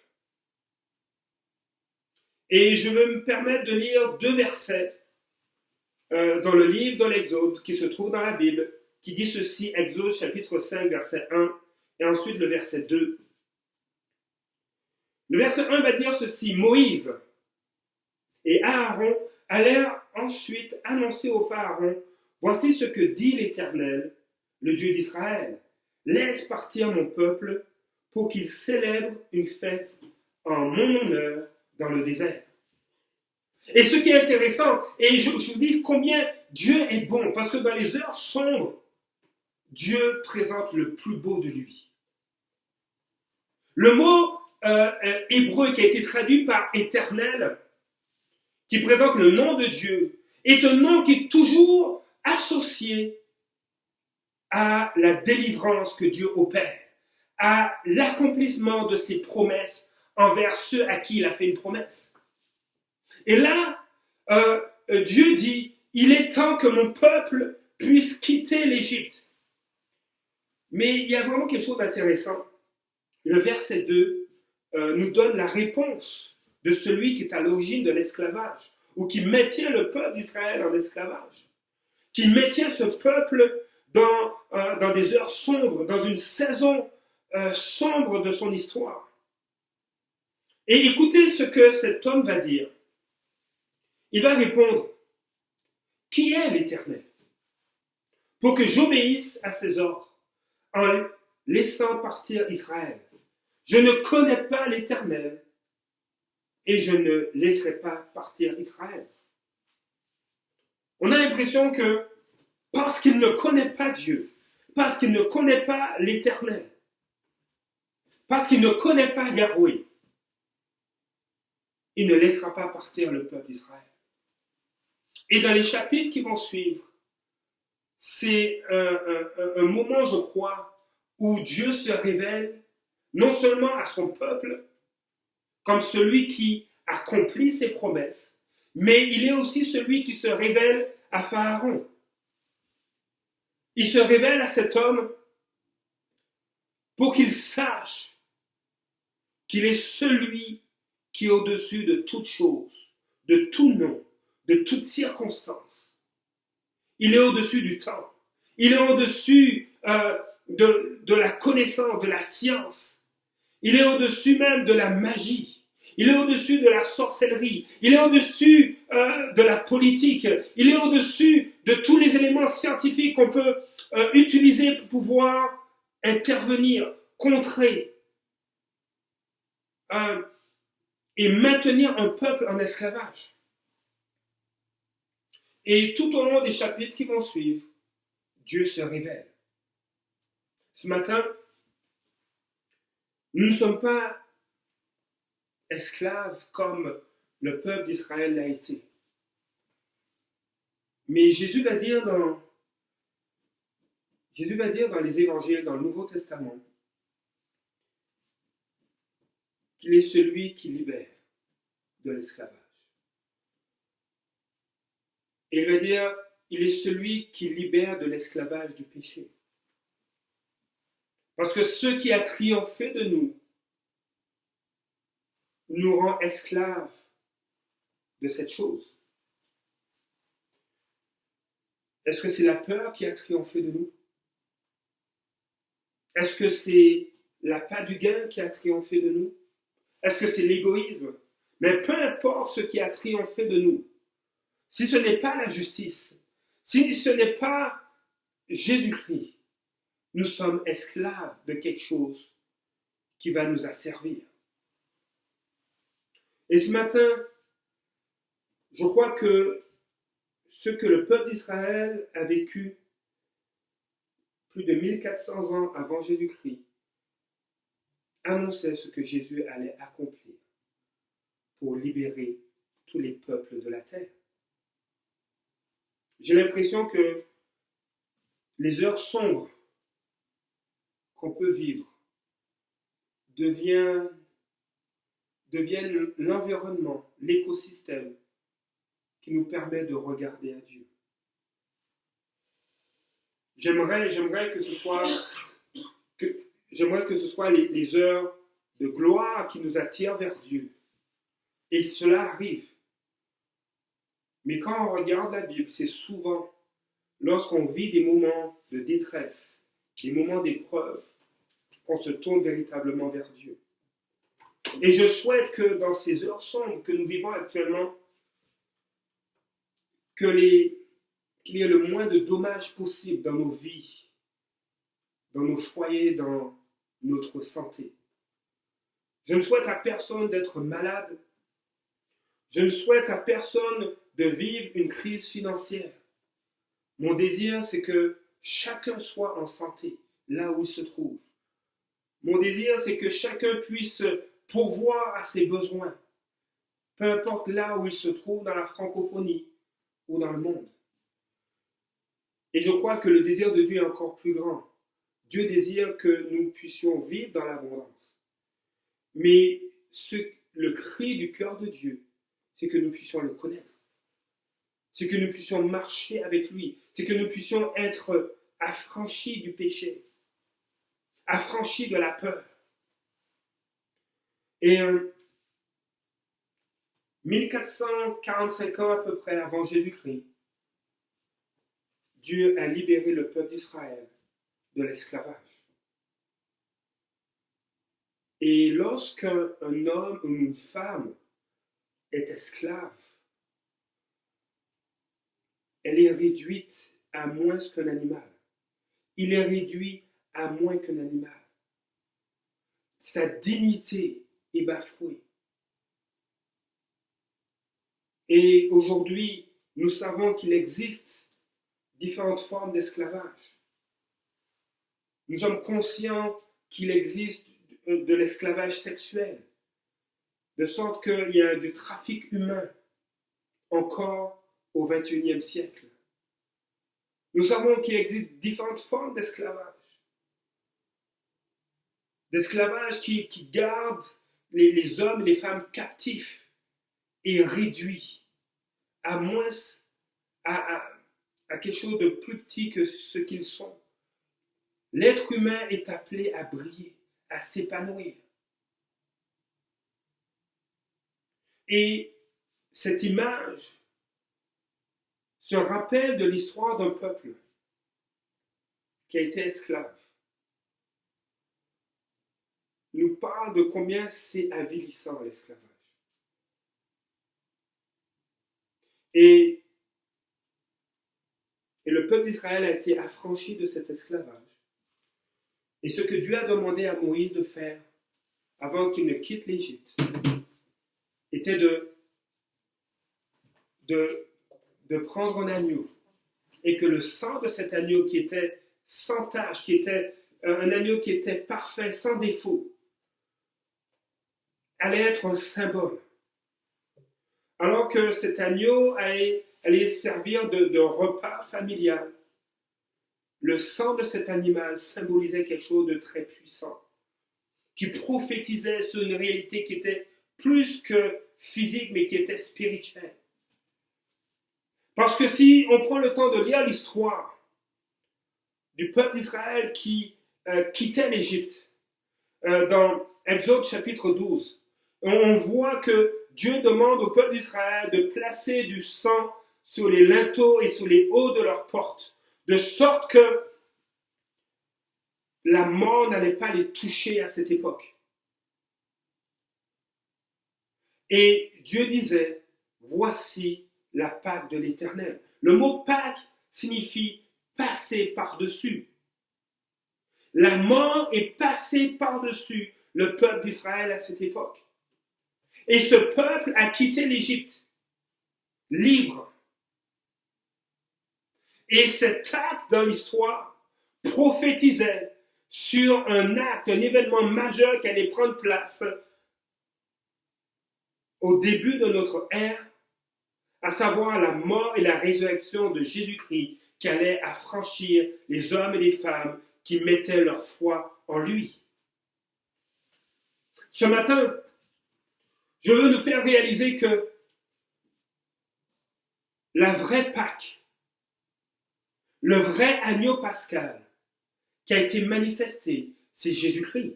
Et je vais me permettre de lire 2 versets dans le livre de l'Exode qui se trouve dans la Bible, qui dit ceci, Exode chapitre 5, verset 1, et ensuite le verset 2. Le verset 1 va dire ceci, Moïse et Aaron allèrent ensuite annoncer au Pharaon, voici ce que dit l'Éternel, le Dieu d'Israël, laisse partir mon peuple pour qu'il célèbre une fête en mon honneur dans le désert. Et ce qui est intéressant, et je vous dis combien Dieu est bon, parce que dans les heures sombres, Dieu présente le plus beau de lui. Le mot hébreu qui a été traduit par éternel, qui présente le nom de Dieu, est un nom qui est toujours associé à la délivrance que Dieu opère, à l'accomplissement de ses promesses envers ceux à qui il a fait une promesse. Et là, Dieu dit, il est temps que mon peuple puisse quitter l'Égypte. Mais il y a vraiment quelque chose d'intéressant. Le verset 2 nous donne la réponse de celui qui est à l'origine de l'esclavage, ou qui maintient le peuple d'Israël en esclavage, qui maintient ce peuple dans des heures sombres, dans une saison sombre de son histoire. Et écoutez ce que cet homme va dire. Il va répondre, qui est l'Éternel? Pour que j'obéisse à ses ordres en laissant partir Israël. Je ne connais pas l'Éternel et je ne laisserai pas partir Israël. On a l'impression que parce qu'il ne connaît pas Dieu, parce qu'il ne connaît pas l'Éternel, parce qu'il ne connaît pas Yahweh, il ne laissera pas partir le peuple d'Israël. Et dans les chapitres qui vont suivre, c'est un moment, je crois, où Dieu se révèle non seulement à son peuple, comme celui qui accomplit ses promesses, mais il est aussi celui qui se révèle à Pharaon. Il se révèle à cet homme pour qu'il sache qu'il est celui qui est au-dessus de toute chose, de tout nom, de toute circonstance. Il est au-dessus du temps. Il est au-dessus de la connaissance, de la science. Il est au-dessus même de la magie. Il est au-dessus de la sorcellerie. Il est au-dessus de la politique. Il est au-dessus de tous les éléments scientifiques qu'on peut utiliser pour pouvoir intervenir, contrer et maintenir un peuple en esclavage. Et tout au long des chapitres qui vont suivre, Dieu se révèle. Ce matin, nous ne sommes pas esclaves comme le peuple d'Israël l'a été. Mais Jésus va dire dans les évangiles, dans le Nouveau Testament, qu'il est celui qui libère de l'esclavage. Et il va dire, il est celui qui libère de l'esclavage du péché. Parce que ce qui a triomphé de nous rend esclaves de cette chose. Est-ce que c'est la peur qui a triomphé de nous? Est-ce que c'est l'appât du gain qui a triomphé de nous? Est-ce que c'est l'égoïsme? Mais peu importe ce qui a triomphé de nous, si ce n'est pas la justice, si ce n'est pas Jésus-Christ, nous sommes esclaves de quelque chose qui va nous asservir. Et ce matin, je crois que ce que le peuple d'Israël a vécu plus de 1400 ans avant Jésus-Christ annonçait ce que Jésus allait accomplir pour libérer tous les peuples de la terre. J'ai l'impression que les heures sombres qu'on peut vivre deviennent l'environnement, l'écosystème qui nous permet de regarder à Dieu. J'aimerais que ce soit les heures de gloire qui nous attirent vers Dieu. Et cela arrive. Mais quand on regarde la Bible, c'est souvent lorsqu'on vit des moments de détresse, des moments d'épreuve, qu'on se tourne véritablement vers Dieu. Et je souhaite que dans ces heures sombres que nous vivons actuellement, qu'il y ait le moins de dommages possible dans nos vies, dans nos foyers, dans notre santé. Je ne souhaite à personne d'être malade. Je ne souhaite à personne de vivre une crise financière. Mon désir, c'est que chacun soit en santé, là où il se trouve. Mon désir, c'est que chacun puisse pourvoir à ses besoins, peu importe là où il se trouve dans la francophonie ou dans le monde. Et je crois que le désir de Dieu est encore plus grand. Dieu désire que nous puissions vivre dans l'abondance. Mais le cri du cœur de Dieu, c'est que nous puissions le connaître. C'est que nous puissions marcher avec lui. C'est que nous puissions être affranchis du péché, affranchis de la peur. Et 1445 ans à peu près avant Jésus-Christ, Dieu a libéré le peuple d'Israël de l'esclavage. Et lorsqu'un homme ou une femme est esclave, elle est réduite à moins qu'un animal. Il est réduit à moins qu'un animal. Sa dignité est bafouée. Et aujourd'hui, nous savons qu'il existe différentes formes d'esclavage. Nous sommes conscients qu'il existe de l'esclavage sexuel, de sorte qu'il y a du trafic humain encore au XXIe siècle. Nous savons qu'il existe différentes formes d'esclavage. D'esclavage qui gardent les hommes et les femmes captifs et réduits à moins, à quelque chose de plus petit que ce qu'ils sont. L'être humain est appelé à briller, à s'épanouir. Et cette image se rappelle de l'histoire d'un peuple qui a été esclave. Il nous parle de combien c'est avilissant l'esclavage. Et le peuple d'Israël a été affranchi de cet esclavage. Et ce que Dieu a demandé à Moïse de faire avant qu'il ne quitte l'Égypte était de prendre un agneau et que le sang de cet agneau qui était sans tache, qui était un agneau qui était parfait, sans défaut, allait être un symbole. Alors que cet agneau allait servir de repas familial, le sang de cet animal symbolisait quelque chose de très puissant, qui prophétisait sur une réalité qui était plus que physique, mais qui était spirituelle. Parce que si on prend le temps de lire l'histoire du peuple d'Israël qui quittait l'Égypte, dans Exode chapitre 12, on voit que Dieu demande au peuple d'Israël de placer du sang sur les linteaux et sur les hauts de leurs portes, de sorte que la mort n'allait pas les toucher à cette époque. Et Dieu disait, voici la Pâque de l'Éternel. Le mot Pâque signifie passer par-dessus. La mort est passée par-dessus le peuple d'Israël à cette époque. Et ce peuple a quitté l'Égypte, libre. Et cet acte dans l'histoire prophétisait sur un acte, un événement majeur qui allait prendre place au début de notre ère, à savoir la mort et la résurrection de Jésus-Christ qui allait affranchir les hommes et les femmes qui mettaient leur foi en lui. Ce matin, je veux nous faire réaliser que la vraie Pâque, le vrai agneau pascal qui a été manifesté, c'est Jésus-Christ.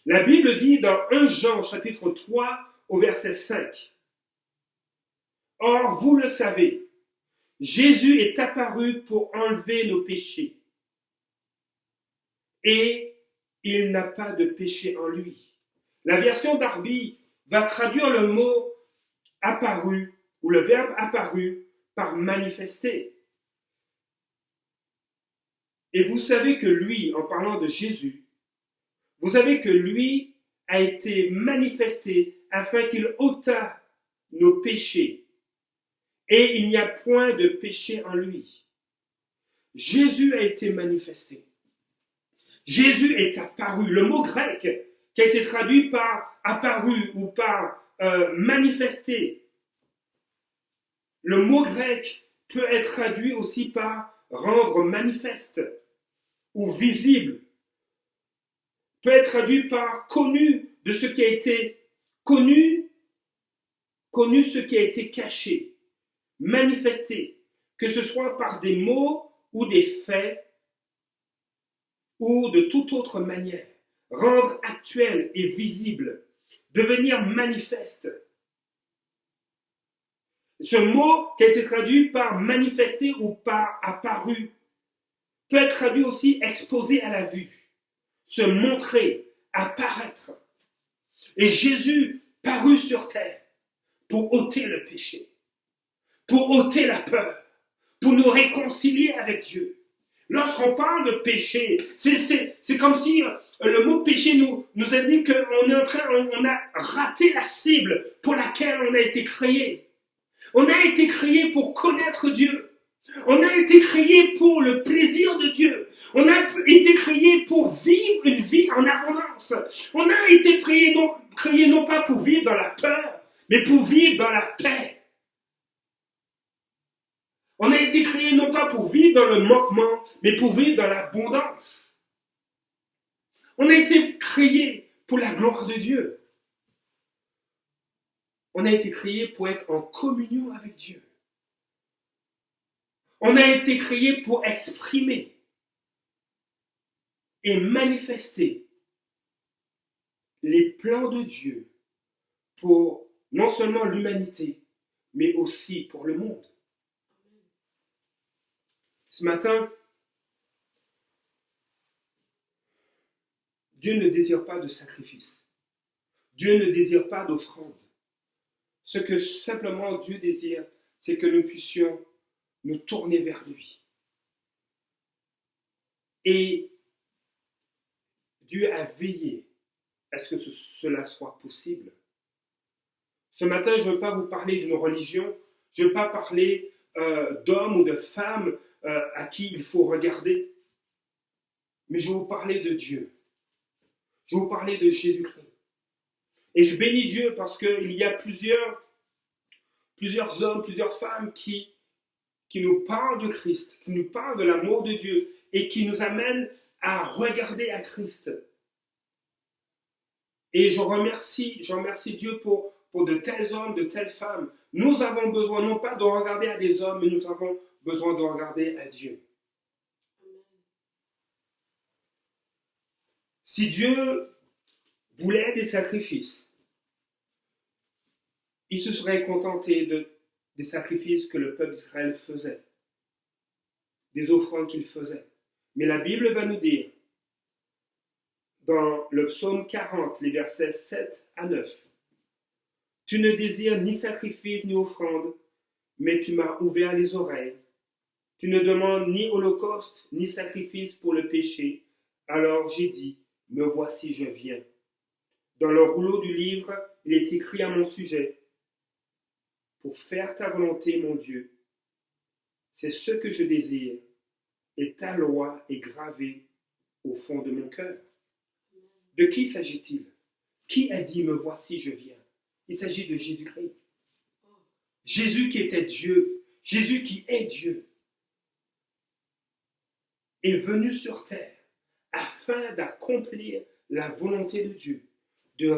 La Bible dit dans 1 Jean chapitre 3 au verset 5, « Or, vous le savez, Jésus est apparu pour enlever nos péchés, et il n'a pas de péché en lui. » La version Darby va traduire le mot apparu, ou le verbe apparu, par manifester. Et vous savez que lui, en parlant de Jésus, vous savez que lui a été manifesté afin qu'il ôtât nos péchés. Et il n'y a point de péché en lui. Jésus a été manifesté. Jésus est apparu. Le mot grec qui a été traduit par apparu ou par manifesté, le mot grec peut être traduit aussi par rendre manifeste ou visible, peut être traduit par connu de ce qui a été connu ce qui a été caché, manifesté, que ce soit par des mots ou des faits ou de toute autre manière, rendre actuel et visible, devenir manifeste. Ce mot qui a été traduit par manifester ou par apparu peut être traduit aussi exposé à la vue, se montrer, apparaître. Et Jésus parut sur terre pour ôter le péché, pour ôter la peur, pour nous réconcilier avec Dieu. Lorsqu'on parle de péché, c'est comme si le mot péché nous indique qu'on a raté la cible pour laquelle on a été créé. On a été créé pour connaître Dieu. On a été créé pour le plaisir de Dieu. On a été créé pour vivre une vie en abondance. On a été créé non pas pour vivre dans la peur, mais pour vivre dans la paix. On a été créé non pas pour vivre dans le manquement, mais pour vivre dans l'abondance. On a été créé pour la gloire de Dieu. On a été créé pour être en communion avec Dieu. On a été créé pour exprimer et manifester les plans de Dieu pour non seulement l'humanité, mais aussi pour le monde. Ce matin, Dieu ne désire pas de sacrifice. Dieu ne désire pas d'offrande. Ce que simplement Dieu désire, c'est que nous puissions nous tourner vers lui. Et Dieu a veillé à ce que cela soit possible. Ce matin, je ne veux pas vous parler d'une religion, je ne veux pas parler d'hommes ou de femmes à qui il faut regarder, mais je vais vous parler de Dieu. Je vais vous parler de Jésus-Christ. Et je bénis Dieu parce qu'il y a plusieurs hommes, plusieurs femmes qui nous parlent de Christ, qui nous parlent de l'amour de Dieu et qui nous amènent à regarder à Christ. Et je remercie Dieu pour de tels hommes, de telles femmes. Nous avons besoin non pas de regarder à des hommes, mais nous avons besoin de regarder à Dieu. Si Dieu voulait des sacrifices, il se serait contenté des sacrifices que le peuple d'Israël faisait, des offrandes qu'il faisait. Mais la Bible va nous dire, dans le psaume 40, les versets 7 à 9, « Tu ne désires ni sacrifice ni offrande, mais tu m'as ouvert les oreilles. Tu ne demandes ni holocauste ni sacrifice pour le péché. Alors j'ai dit, me voici, je viens. Dans le rouleau du livre, il est écrit à mon sujet, pour faire ta volonté, mon Dieu. C'est ce que je désire, et ta loi est gravée au fond de mon cœur. De qui s'agit-il? Qui a dit, me voici, je viens? Il s'agit de Jésus-Christ. Jésus qui était Dieu, Jésus qui est Dieu, est venu sur terre afin d'accomplir la volonté de Dieu, de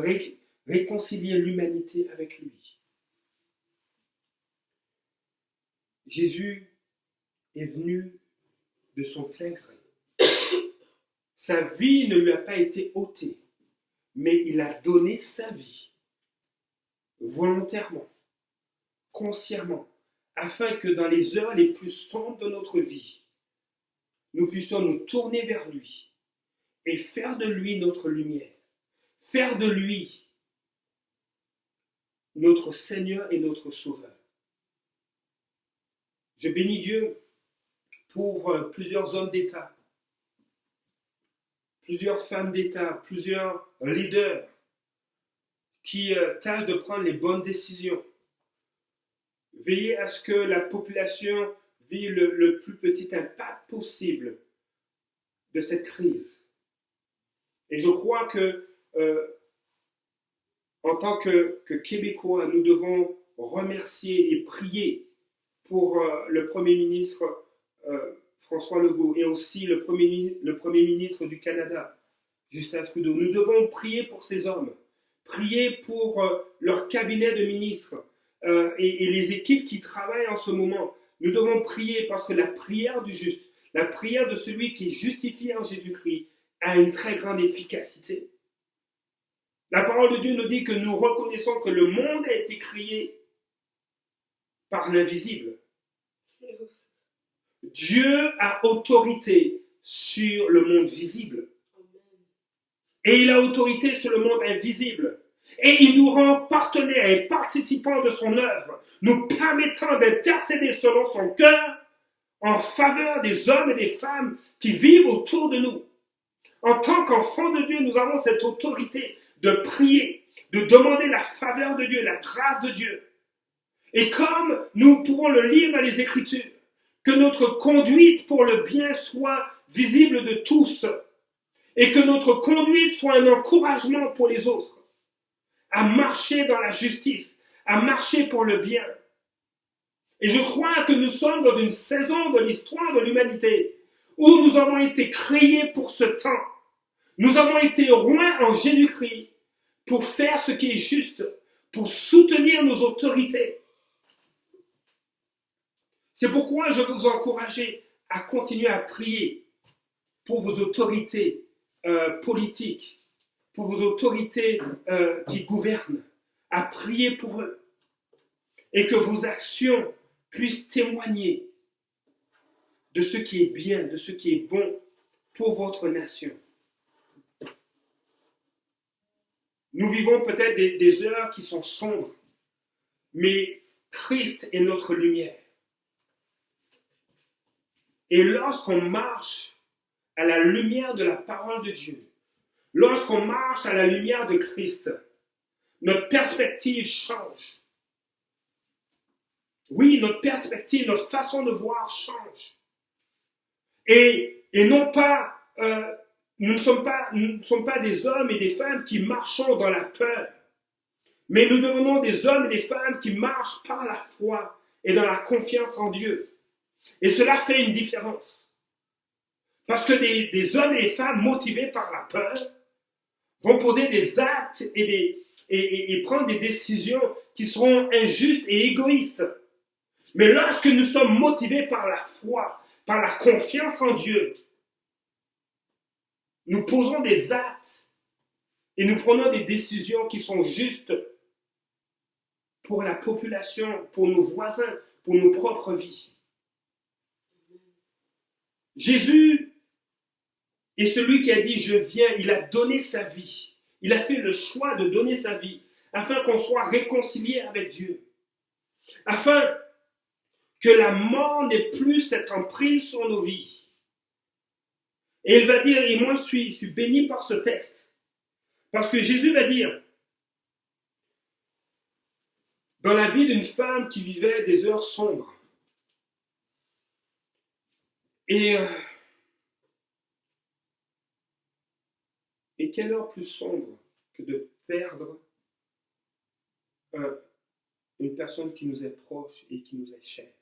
réconcilier l'humanité avec lui. Jésus est venu de son plein gré. Sa vie ne lui a pas été ôtée, mais il a donné sa vie volontairement, consciemment, afin que dans les heures les plus sombres de notre vie, nous puissions nous tourner vers lui et faire de lui notre lumière, faire de lui notre Seigneur et notre Sauveur. Je bénis Dieu pour plusieurs hommes d'État, plusieurs femmes d'État, plusieurs leaders qui tâchent de prendre les bonnes décisions. Veillez à ce que la population vive le plus petit impact possible de cette crise. Et je crois que, en tant que Québécois, nous devons remercier et prier pour le Premier ministre François Legault et aussi le Premier ministre du Canada, Justin Trudeau. Nous devons prier pour ces hommes, prier pour leur cabinet de ministres et les équipes qui travaillent en ce moment. Nous devons prier parce que la prière du juste, la prière de celui qui est justifié en Jésus-Christ a une très grande efficacité. La parole de Dieu nous dit que nous reconnaissons que le monde a été créé par l'invisible. Dieu a autorité sur le monde visible. Et il a autorité sur le monde invisible. Et il nous rend partenaires et participants de son œuvre, nous permettant d'intercéder selon son cœur en faveur des hommes et des femmes qui vivent autour de nous. En tant qu'enfants de Dieu, nous avons cette autorité de prier, de demander la faveur de Dieu, la grâce de Dieu. Et comme nous pouvons le lire dans les Écritures, que notre conduite pour le bien soit visible de tous et que notre conduite soit un encouragement pour les autres à marcher dans la justice, à marcher pour le bien. Et je crois que nous sommes dans une saison de l'histoire de l'humanité où nous avons été créés pour ce temps. Nous avons été roints en Jésus-Christ pour faire ce qui est juste, pour soutenir nos autorités. C'est pourquoi je veux vous encourager à continuer à prier pour vos autorités politiques, pour vos autorités qui gouvernent, à prier pour eux, et que vos actions puissent témoigner de ce qui est bien, de ce qui est bon pour votre nation. Nous vivons peut-être des heures qui sont sombres, mais Christ est notre lumière. Et lorsqu'on marche à la lumière de la parole de Dieu, lorsqu'on marche à la lumière de Christ, notre perspective change. Oui, notre perspective, notre façon de voir change. Et non pas, nous ne sommes pas des hommes et des femmes qui marchons dans la peur, mais nous devenons des hommes et des femmes qui marchent par la foi et dans la confiance en Dieu. Et cela fait une différence. Parce que des hommes et des femmes motivés par la peur vont poser des actes et prendre des décisions qui seront injustes et égoïstes. Mais lorsque nous sommes motivés par la foi, par la confiance en Dieu, nous posons des actes et nous prenons des décisions qui sont justes pour la population, pour nos voisins, pour nos propres vies. Jésus est celui qui a dit « Je viens », il a donné sa vie. Il a fait le choix de donner sa vie afin qu'on soit réconcilié avec Dieu. Afin que la mort n'ait plus cette emprise sur nos vies. Et il va dire, et moi je suis béni par ce texte, parce que Jésus va dire, dans la vie d'une femme qui vivait des heures sombres, et Et quelle heure plus sombre que de perdre une personne qui nous est proche et qui nous est chère.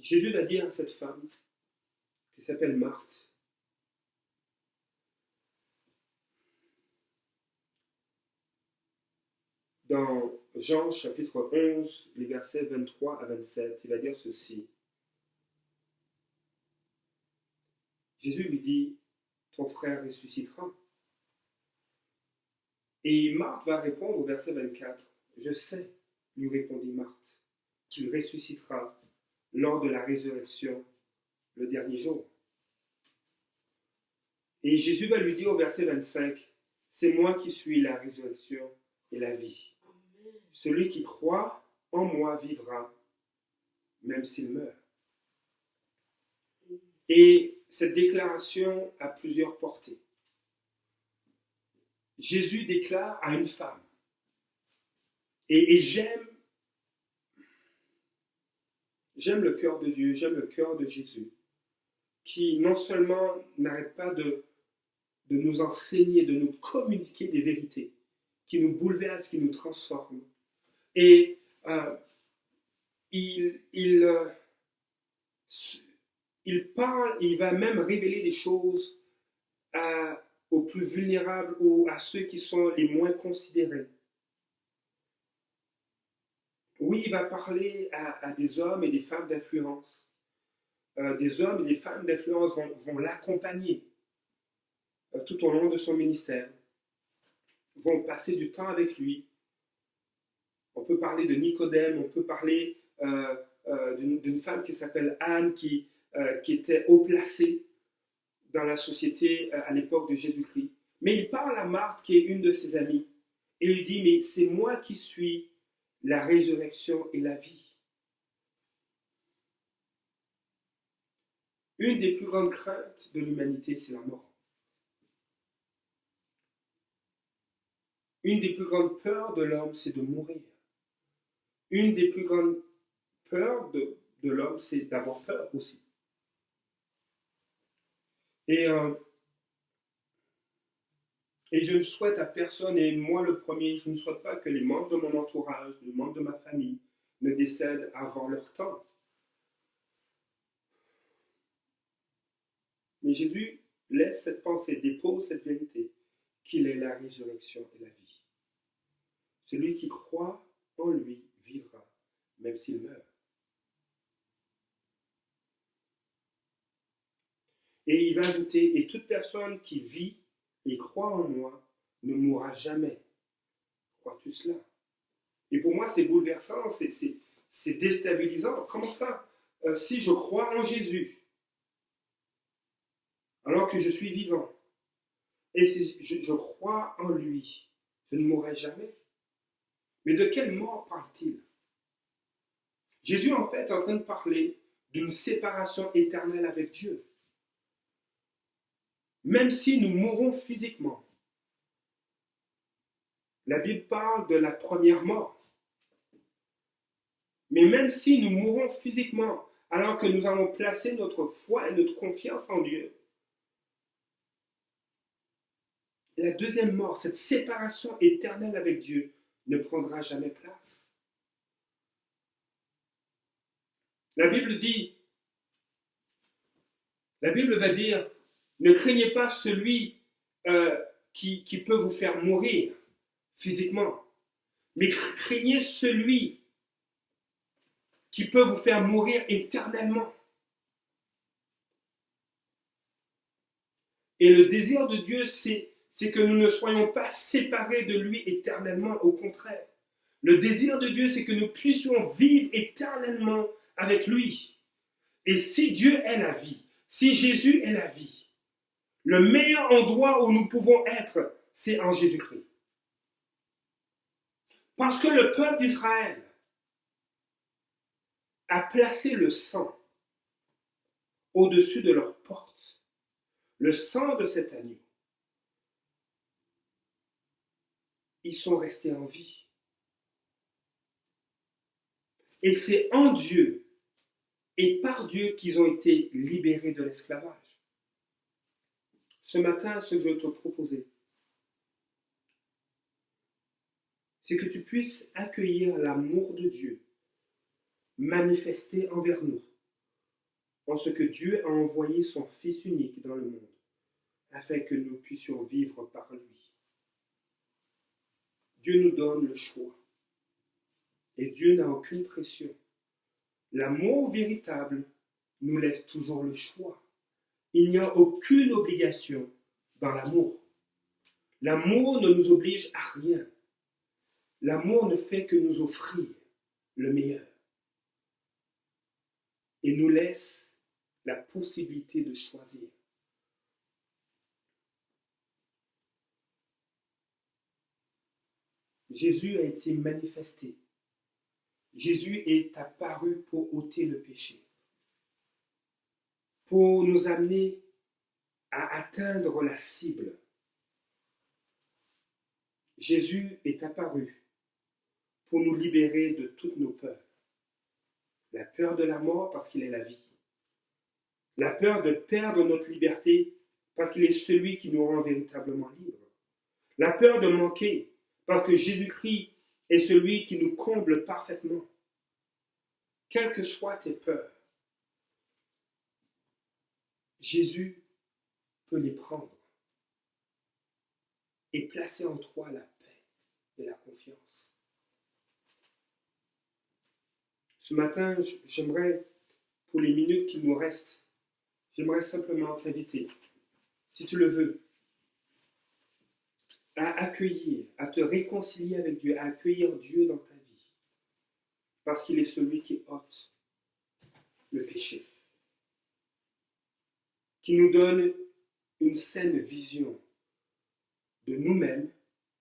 Jésus va dire à cette femme, qui s'appelle Marthe, dans Jean chapitre 11, les versets 23 à 27, il va dire ceci. Jésus lui dit, ton frère ressuscitera. Et Marthe va répondre au verset 24, je sais, lui répondit Marthe, qu'il ressuscitera lors de la résurrection le dernier jour. Et Jésus va lui dire au verset 25, c'est moi qui suis la résurrection et la vie. Celui qui croit en moi vivra, même s'il meurt. Et cette déclaration a plusieurs portées. Jésus déclare à une femme, et j'aime le cœur de Dieu, j'aime le cœur de Jésus, qui non seulement n'arrête pas de nous enseigner, de nous communiquer des vérités, qui nous bouleversent, qui nous transforment. Et il parle, il va même révéler des choses aux plus vulnérables ou à ceux qui sont les moins considérés. Oui, il va parler à des hommes et des femmes d'influence. Des hommes et des femmes d'influence vont l'accompagner tout au long de son ministère, vont passer du temps avec lui. On peut parler de Nicodème, on peut parler d'une femme qui s'appelle Anne, qui était haut placée dans la société à l'époque de Jésus-Christ. Mais il parle à Marthe, qui est une de ses amies, et il dit, mais c'est moi qui suis la résurrection et la vie. Une des plus grandes craintes de l'humanité, c'est la mort. Une des plus grandes peurs de l'homme, c'est de mourir. Une des plus grandes peurs de l'homme, c'est d'avoir peur aussi. Et je ne souhaite à personne, et moi le premier, je ne souhaite pas que les membres de mon entourage, les membres de ma famille ne décèdent avant leur temps. Mais Jésus laisse cette pensée, dépose cette vérité, qu'il est la résurrection et la vie. Celui qui croit en lui vivra, même s'il meurt. Et il va ajouter, et toute personne qui vit et croit en moi ne mourra jamais. Crois-tu cela? Et pour moi, c'est bouleversant, c'est déstabilisant. Comment ça? Si je crois en Jésus, alors que je suis vivant, et si je crois en lui, je ne mourrai jamais. Mais de quelle mort parle-t-il? Jésus, en fait, est en train de parler d'une séparation éternelle avec Dieu. Même si nous mourrons physiquement, la Bible parle de la première mort. Mais même si nous mourons physiquement, alors que nous avons placé notre foi et notre confiance en Dieu, la deuxième mort, cette séparation éternelle avec Dieu, ne prendra jamais place. La Bible va dire, ne craignez pas celui qui peut vous faire mourir physiquement, mais craignez celui qui peut vous faire mourir éternellement. Et le désir de Dieu, c'est que nous ne soyons pas séparés de lui éternellement, au contraire. Le désir de Dieu, c'est que nous puissions vivre éternellement avec lui. Et si Dieu est la vie, si Jésus est la vie, le meilleur endroit où nous pouvons être, c'est en Jésus-Christ. Parce que le peuple d'Israël a placé le sang au-dessus de leur porte, le sang de cet agneau. Ils sont restés en vie. Et c'est en Dieu et par Dieu qu'ils ont été libérés de l'esclavage. Ce matin, ce que je veux te proposer, c'est que tu puisses accueillir l'amour de Dieu manifesté envers nous, en ce que Dieu a envoyé son Fils unique dans le monde, afin que nous puissions vivre par lui. Dieu nous donne le choix, et Dieu n'a aucune pression. L'amour véritable nous laisse toujours le choix. Il n'y a aucune obligation dans l'amour. L'amour ne nous oblige à rien. L'amour ne fait que nous offrir le meilleur et nous laisse la possibilité de choisir. Jésus a été manifesté. Jésus est apparu pour ôter le péché, pour nous amener à atteindre la cible. Jésus est apparu pour nous libérer de toutes nos peurs. La peur de la mort parce qu'il est la vie. La peur de perdre notre liberté parce qu'il est celui qui nous rend véritablement libres. La peur de manquer parce que Jésus-Christ est celui qui nous comble parfaitement. Quelles que soient tes peurs, Jésus peut les prendre et placer en toi la paix et la confiance. Ce matin, j'aimerais, pour les minutes qui nous restent, j'aimerais simplement t'inviter, si tu le veux, à accueillir, à te réconcilier avec Dieu, à accueillir Dieu dans ta vie, parce qu'il est celui qui ôte le péché, qui nous donne une saine vision de nous-mêmes,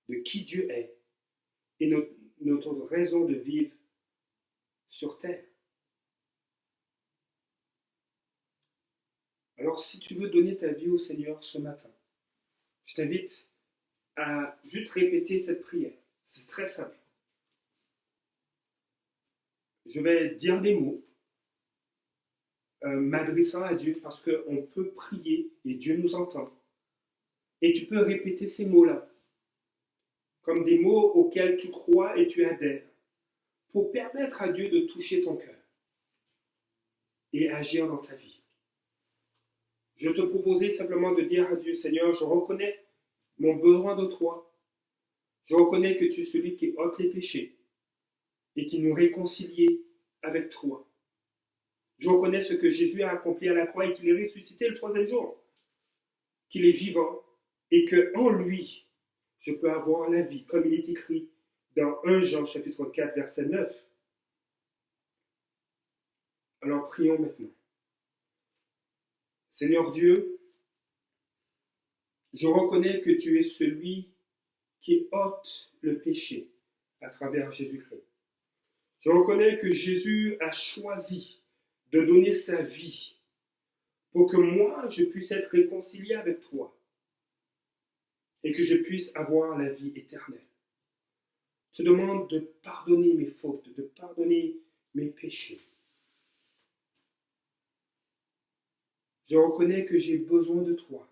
de qui Dieu est, et notre raison de vivre sur terre. Alors, si tu veux donner ta vie au Seigneur ce matin, je t'invite à juste répéter cette prière. C'est très simple. Je vais dire des mots m'adressant à Dieu parce qu'on peut prier et Dieu nous entend. Et tu peux répéter ces mots-là comme des mots auxquels tu crois et tu adhères pour permettre à Dieu de toucher ton cœur et agir dans ta vie. Je te proposais simplement de dire à Dieu, Seigneur, je reconnais mon besoin de toi. Je reconnais que tu es celui qui ôte les péchés et qui nous réconcilie avec toi. Je reconnais ce que Jésus a accompli à la croix et qu'il est ressuscité le troisième jour, qu'il est vivant et qu'en lui, je peux avoir la vie, comme il est écrit dans 1 Jean chapitre 4, verset 9. Alors prions maintenant. Seigneur Dieu, je reconnais que tu es celui qui ôte le péché à travers Jésus-Christ. Je reconnais que Jésus a choisi de donner sa vie pour que moi, je puisse être réconcilié avec toi et que je puisse avoir la vie éternelle. Je te demande de pardonner mes fautes, de pardonner mes péchés. Je reconnais que j'ai besoin de toi.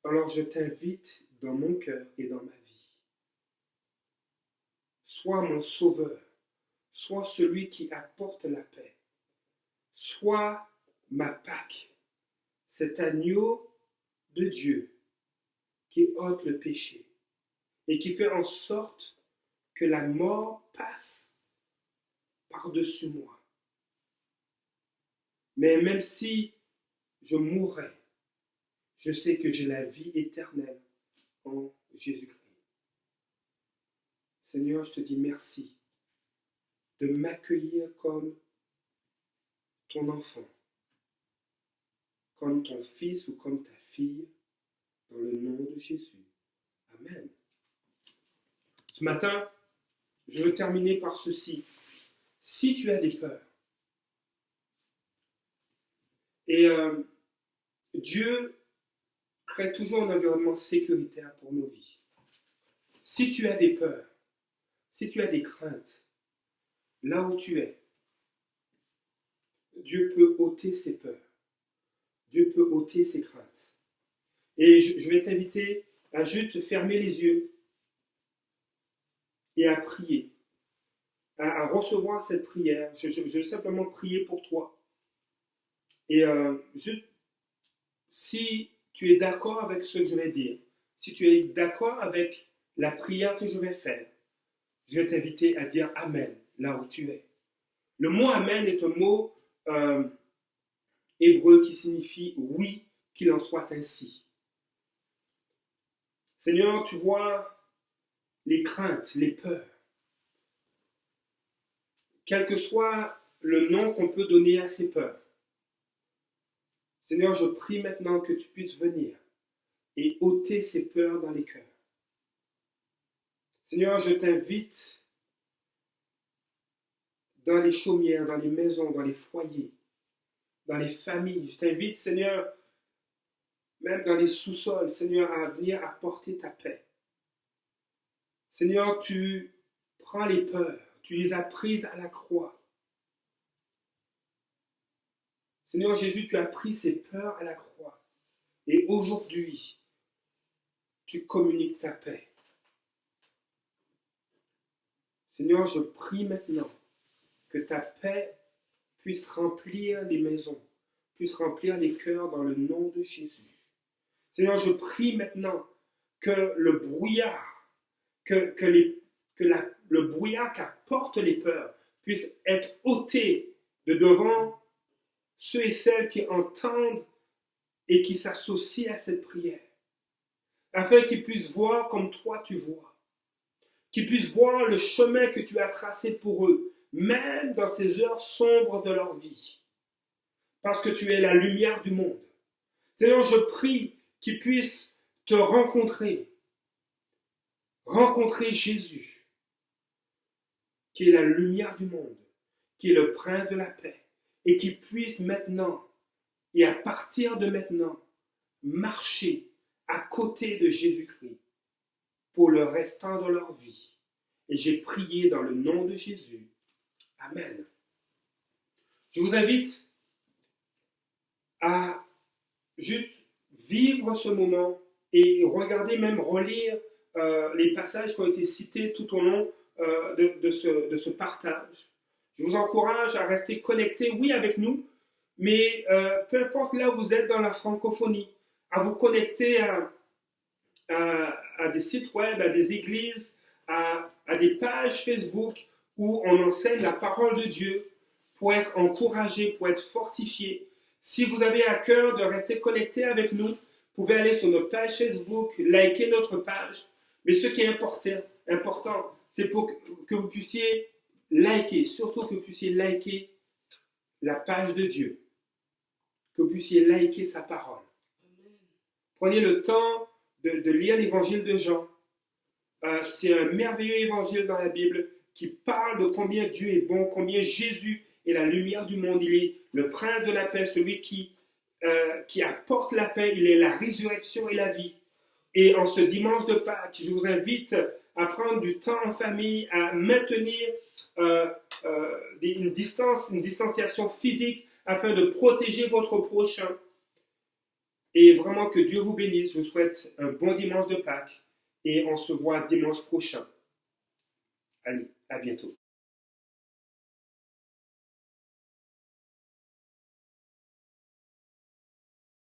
Alors je t'invite dans mon cœur et dans ma vie. Sois mon sauveur, sois celui qui apporte la paix, sois ma Pâque, cet agneau de Dieu qui ôte le péché et qui fait en sorte que la mort passe par-dessus moi. Mais même si je mourrais, je sais que j'ai la vie éternelle en Jésus-Christ. Seigneur, je te dis merci de m'accueillir comme ton enfant, comme ton fils ou comme ta fille, dans le nom de Jésus. Amen. Ce matin, je veux terminer par ceci. Si tu as des peurs, et Dieu crée toujours un environnement sécuritaire pour nos vies. Si tu as des peurs, si tu as des craintes, là où tu es, Dieu peut ôter ces peurs. Dieu peut ôter ces craintes. Et je vais t'inviter à juste fermer les yeux et à prier, à recevoir cette prière. Je vais simplement prier pour toi. Et si tu es d'accord avec ce que je vais dire, si tu es d'accord avec la prière que je vais faire, je vais t'inviter à dire Amen, là où tu es. Le mot Amen est un mot hébreu qui signifie oui, qu'il en soit ainsi. Seigneur, tu vois les craintes, les peurs. Quel que soit le nom qu'on peut donner à ces peurs. Seigneur, je prie maintenant que tu puisses venir et ôter ces peurs dans les cœurs. Seigneur, je t'invite dans les chaumières, dans les maisons, dans les foyers, dans les familles. Je t'invite, Seigneur, même dans les sous-sols, Seigneur, à venir apporter ta paix. Seigneur, tu prends les peurs, tu les as prises à la croix. Seigneur Jésus, tu as pris ces peurs à la croix. Et aujourd'hui, tu communiques ta paix. Seigneur, je prie maintenant que ta paix puisse remplir les maisons, puisse remplir les cœurs dans le nom de Jésus. Seigneur, je prie maintenant que le brouillard, le brouillard qu'apportent les peurs puisse être ôté de devant ceux et celles qui entendent et qui s'associent à cette prière, afin qu'ils puissent voir comme toi tu vois, qu'ils puissent voir le chemin que tu as tracé pour eux, même dans ces heures sombres de leur vie, parce que tu es la lumière du monde. Seigneur, je prie qu'ils puissent te rencontrer Jésus, qui est la lumière du monde, qui est le prince de la paix, et qui puissent maintenant, et à partir de maintenant, marcher à côté de Jésus-Christ pour le restant de leur vie. Et j'ai prié dans le nom de Jésus. Amen. Je vous invite à juste vivre ce moment et regarder, même relire les passages qui ont été cités tout au long de ce partage. Je vous encourage à rester connecté, oui, avec nous, mais peu importe là où vous êtes dans la francophonie, à vous connecter à des sites web, à des églises, à des pages Facebook où on enseigne la parole de Dieu pour être encouragé, pour être fortifié. Si vous avez à cœur de rester connecté avec nous, vous pouvez aller sur notre page Facebook, liker notre page. Mais ce qui est important, c'est pour que vous puissiez liker, surtout que vous puissiez liker la page de Dieu, que vous puissiez liker sa parole. Prenez le temps de lire l'évangile de Jean. C'est un merveilleux évangile dans la Bible qui parle de combien Dieu est bon, combien Jésus est la lumière du monde. Il est le prince de la paix, celui qui apporte la paix. Il est la résurrection et la vie. Et en ce dimanche de Pâques, je vous invite à prendre du temps en famille, à maintenir une distanciation physique afin de protéger votre prochain. Et vraiment que Dieu vous bénisse. Je vous souhaite un bon dimanche de Pâques et on se voit dimanche prochain. Allez, à bientôt.